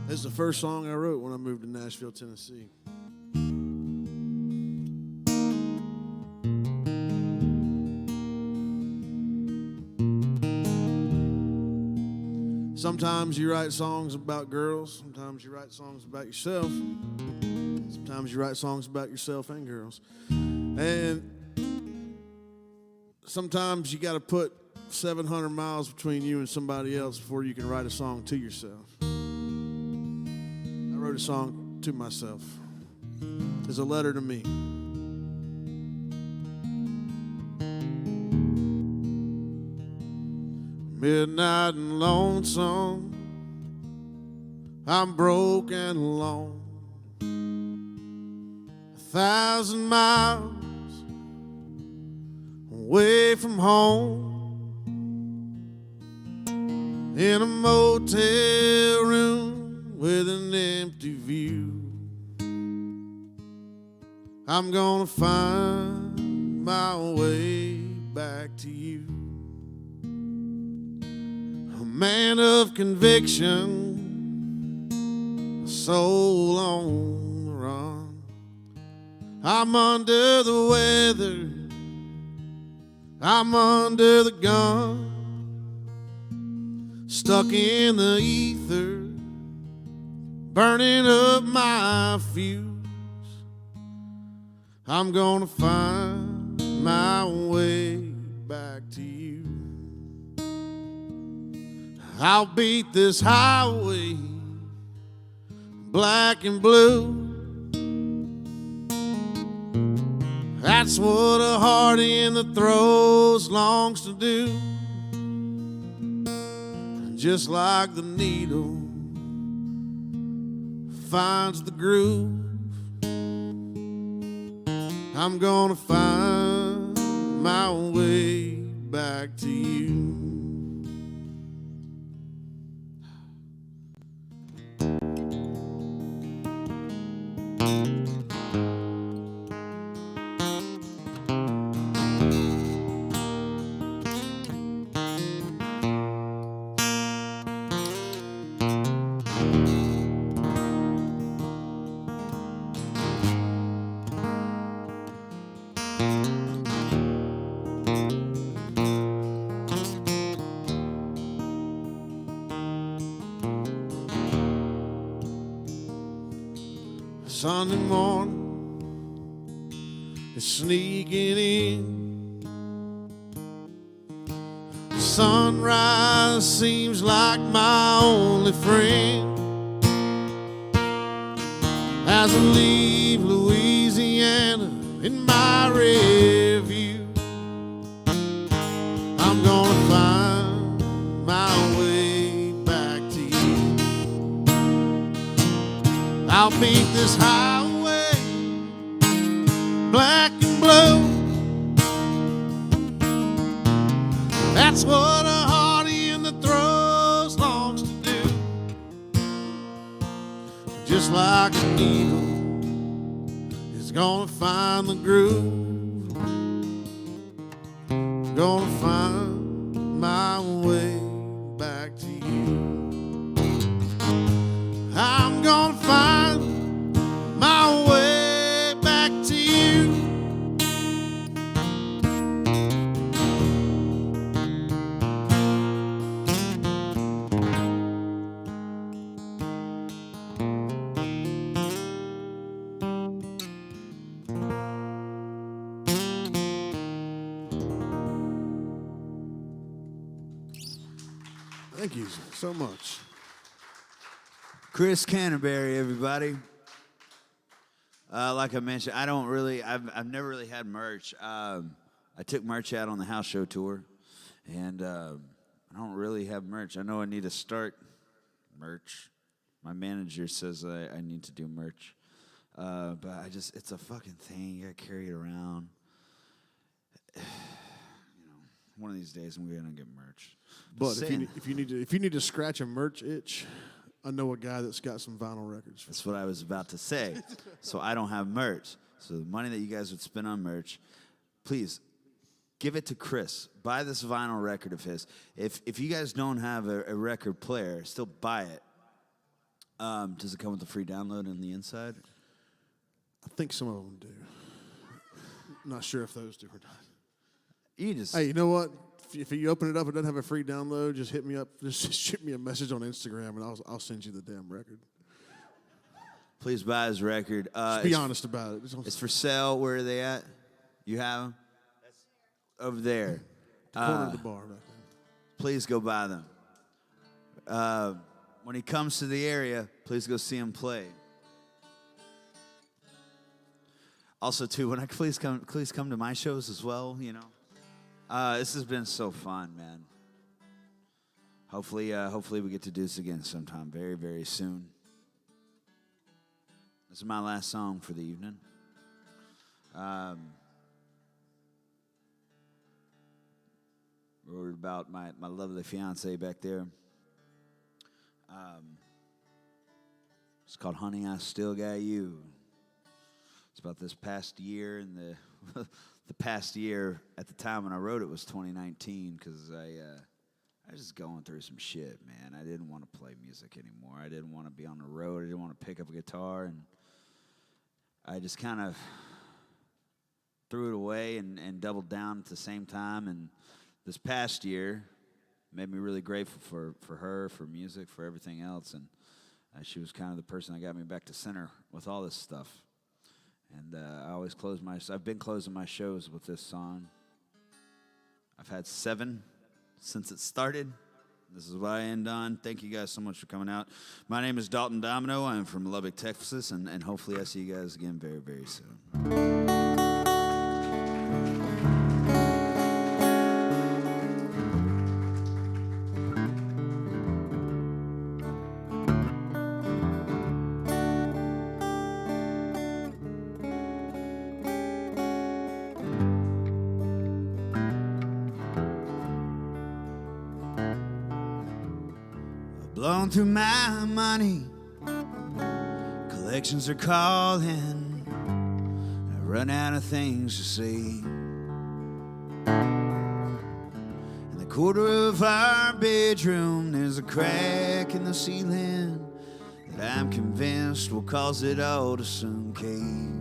This is the first song I wrote when I moved to Nashville, Tennessee. Sometimes you write songs about girls. Sometimes you write songs about yourself. Sometimes you write songs about yourself and girls. And sometimes you got to put 700 miles between you and somebody else before you can write a song to yourself. I wrote a song to myself. It's a letter to me. midnight and lonesome. I'm broke and alone. 1,000 miles away from home, in a motel room with an empty view. I'm gonna find my way back to you. A man of conviction, a soul on the run. I'm under the weather, I'm under the gun, stuck in the ether, burning up my fuse. I'm gonna find my way back to you. I'll beat this highway black and blue. That's what a heart in the throes longs to do. Just like the needle finds the groove, I'm gonna find my way back to you. Sunday morning is sneaking in. Sunrise seems like my only friend. As I leave Louisiana in my rear view, I'm gonna find my way back to you. I'll beat this highway black and blue. That's what a heart in the throes longs to do. Just like a needle is gonna find the groove, gonna find my way back to you. I'm gonna find my way back to you. Thank you so much. Chris Canterbury, everybody. Like I mentioned, I've never really had merch. I took merch out on the house show tour, and I don't really have merch. I know I need to start merch. My manager says I need to do merch, but it's a fucking thing. You gotta carry it around. One of these days I'm gonna get merch. But if you need to scratch a merch itch, I know a guy that's got some vinyl records. That's what I was about to say. So I don't have merch. So the money that you guys would spend on merch, please give it to Chris. Buy this vinyl record of his. If you guys don't have a record player, still buy it. Does it come with a free download on the inside? I think some of them do. I'm not sure if those do or not. Hey, you know what? If you open it up and it doesn't have a free download, just hit me up. Just shoot me a message on Instagram, and I'll send you the damn record. Please buy his record. Just be honest about it. It's for sale. Where are they at? You have them? Over there. The corner of the bar back there. Please go buy them. When he comes to the area, please go see him play. Also, too, when please come to my shows as well. You know, this has been so fun, man. hopefully we get to do this again sometime very, very soon. This is my last song for the evening. Wrote about my lovely fiance back there. It's called "Honey, I Still Got You." It's about this past year, and the the past year at the time when I wrote it was 2019, because I was just going through some shit, man. I didn't want to play music anymore. I didn't want to be on the road. I didn't want to pick up a guitar, and I just kind of threw it away and doubled down at the same time. And this past year made me really grateful for her, for music, for everything else. And she was kind of the person that got me back to center with all this stuff. And I've been closing my shows with this song. I've had 7 since it started. This is what I end on. Thank you guys so much for coming out. My name is Dalton Domino. I'm from Lubbock, Texas, and hopefully I see you guys again very, very soon. Blown through my money, collections are calling. I run out of things to say. In the corner of our bedroom, there's a crack in the ceiling that I'm convinced will cause it all to soon cave.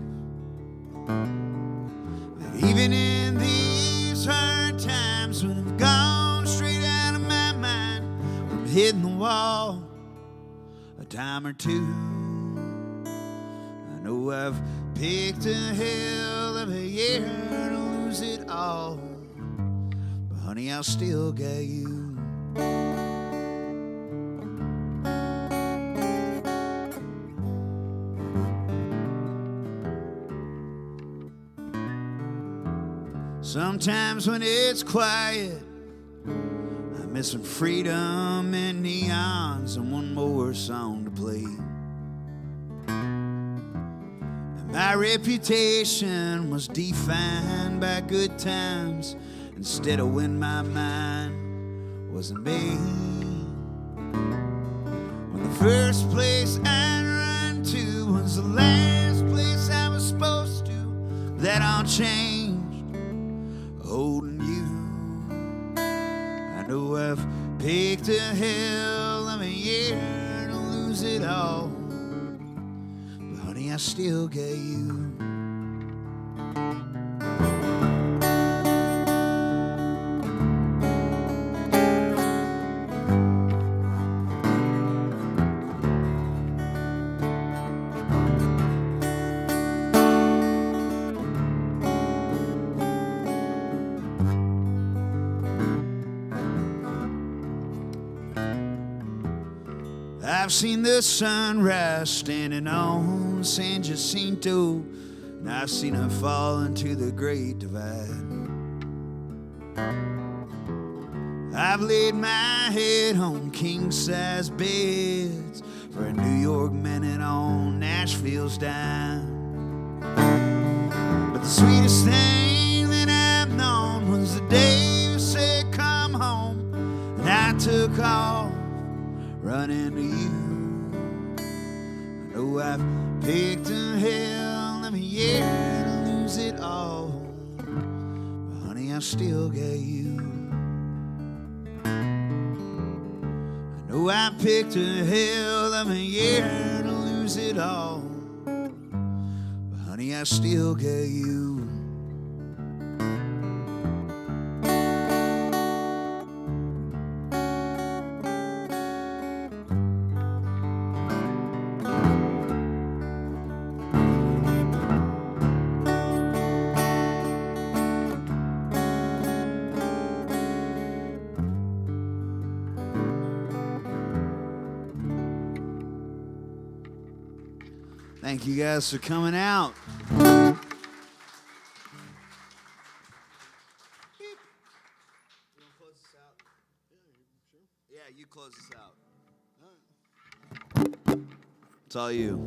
But even in these hard times, when I've gone straight out of my mind, I'm hitting the wall a time or two. I know I've picked a hell of a year to lose it all, but honey, I'll still get you. Sometimes when it's quiet, I miss some freedom and neons and one more song to play. And my reputation was defined by good times instead of when my mind wasn't made. When the first place I'd run to was the last place I was supposed to, that all changed. Holding you, I know I've picked a hell of a year to lose it all, but honey, I still get you. I've seen the sunrise standing on San Jacinto, and I've seen her fall into the Great Divide. I've laid my head on king-size beds for a New York minute on Nashville's dime. But the sweetest thing that I've known was the day you said come home, and I took off running to you. I know I've picked a hell of a year to lose it all, but honey, I still get you. I know I picked a hell of a year to lose it all, but honey, I still get you. Thank you guys for coming out. You want to close this out? Yeah, you close us out. It's all you.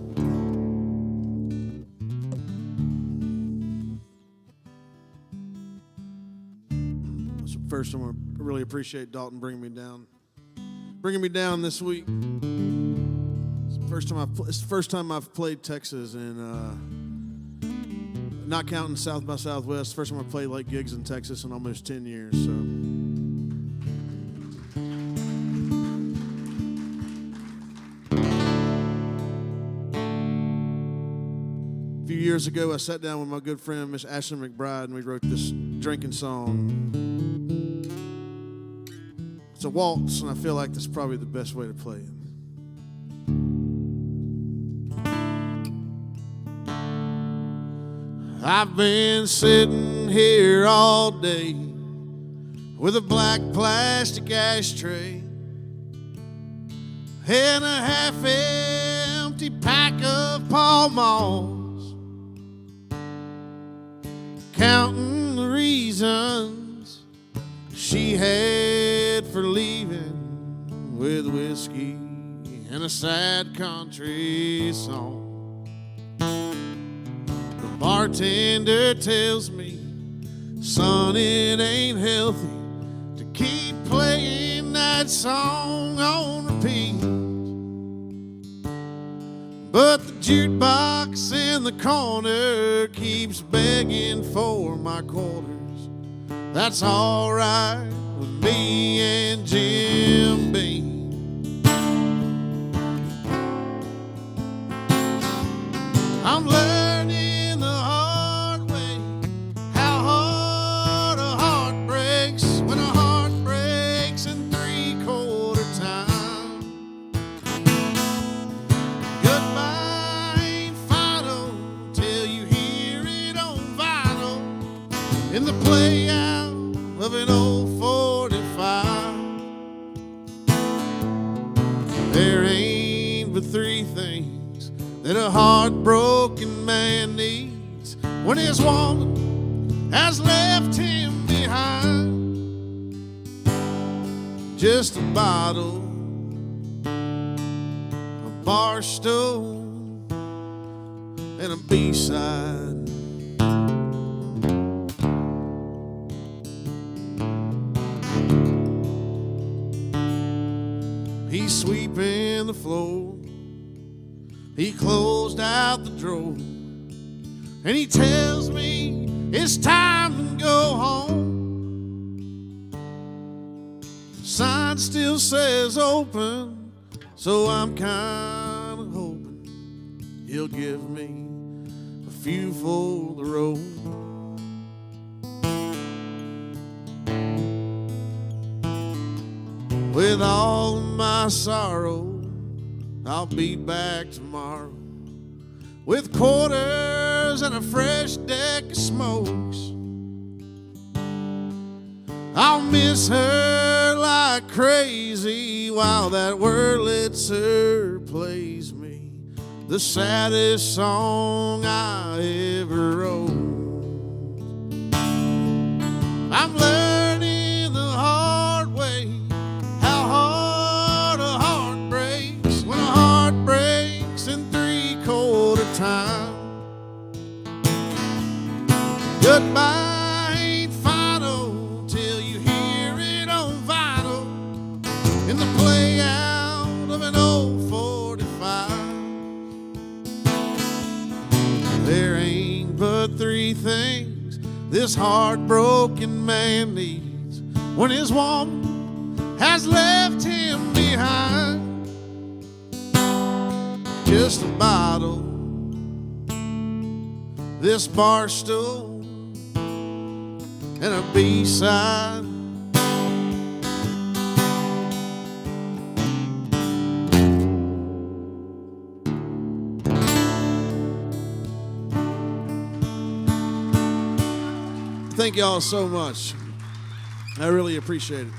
So first, I want to really appreciate Dalton bringing me down this week. It's the first time I've played Texas, and not counting South by Southwest. First time I played like gigs in Texas in almost 10 years. So. A few years ago, I sat down with my good friend, Miss Ashley McBride, and we wrote this drinking song. It's a waltz, and I feel like that's probably the best way to play it. I've been sitting here all day with a black plastic ashtray and a half-empty pack of Pall Malls, counting the reasons she had for leaving with whiskey and a sad country song. The bartender tells me, son, it ain't healthy to keep playing that song on repeat. But the jukebox in the corner keeps begging for my quarters. That's all right with me and Jim Beam. I'm learning the hard way how hard a heart breaks when a heart breaks in 3/4 time. Goodbye ain't final till you hear it on vinyl in the playout of an old 45. There ain't but 3 things that a heartbroken man needs when his woman has left him behind. Just a bottle, a bar stool, and a B-side. He's sweeping the floor. He closed out the drawer, and he tells me it's time to go home. Sign still says open, so I'm kind of hoping he'll give me a few for the road. With all of my sorrow, I'll be back tomorrow with quarters and a fresh deck of smokes. I'll miss her like crazy while that Wurlitzer plays me the saddest song I ever wrote. I'm learning the hard way how hard a heart breaks when a heart breaks in 3/4 time. Goodbye ain't final till you hear it on vinyl in the playout of an old 45. There ain't but 3 things this heartbroken man needs when his woman has left him behind. Just a bottle, this bar stool, and a B-side. Thank y'all so much. I really appreciate it.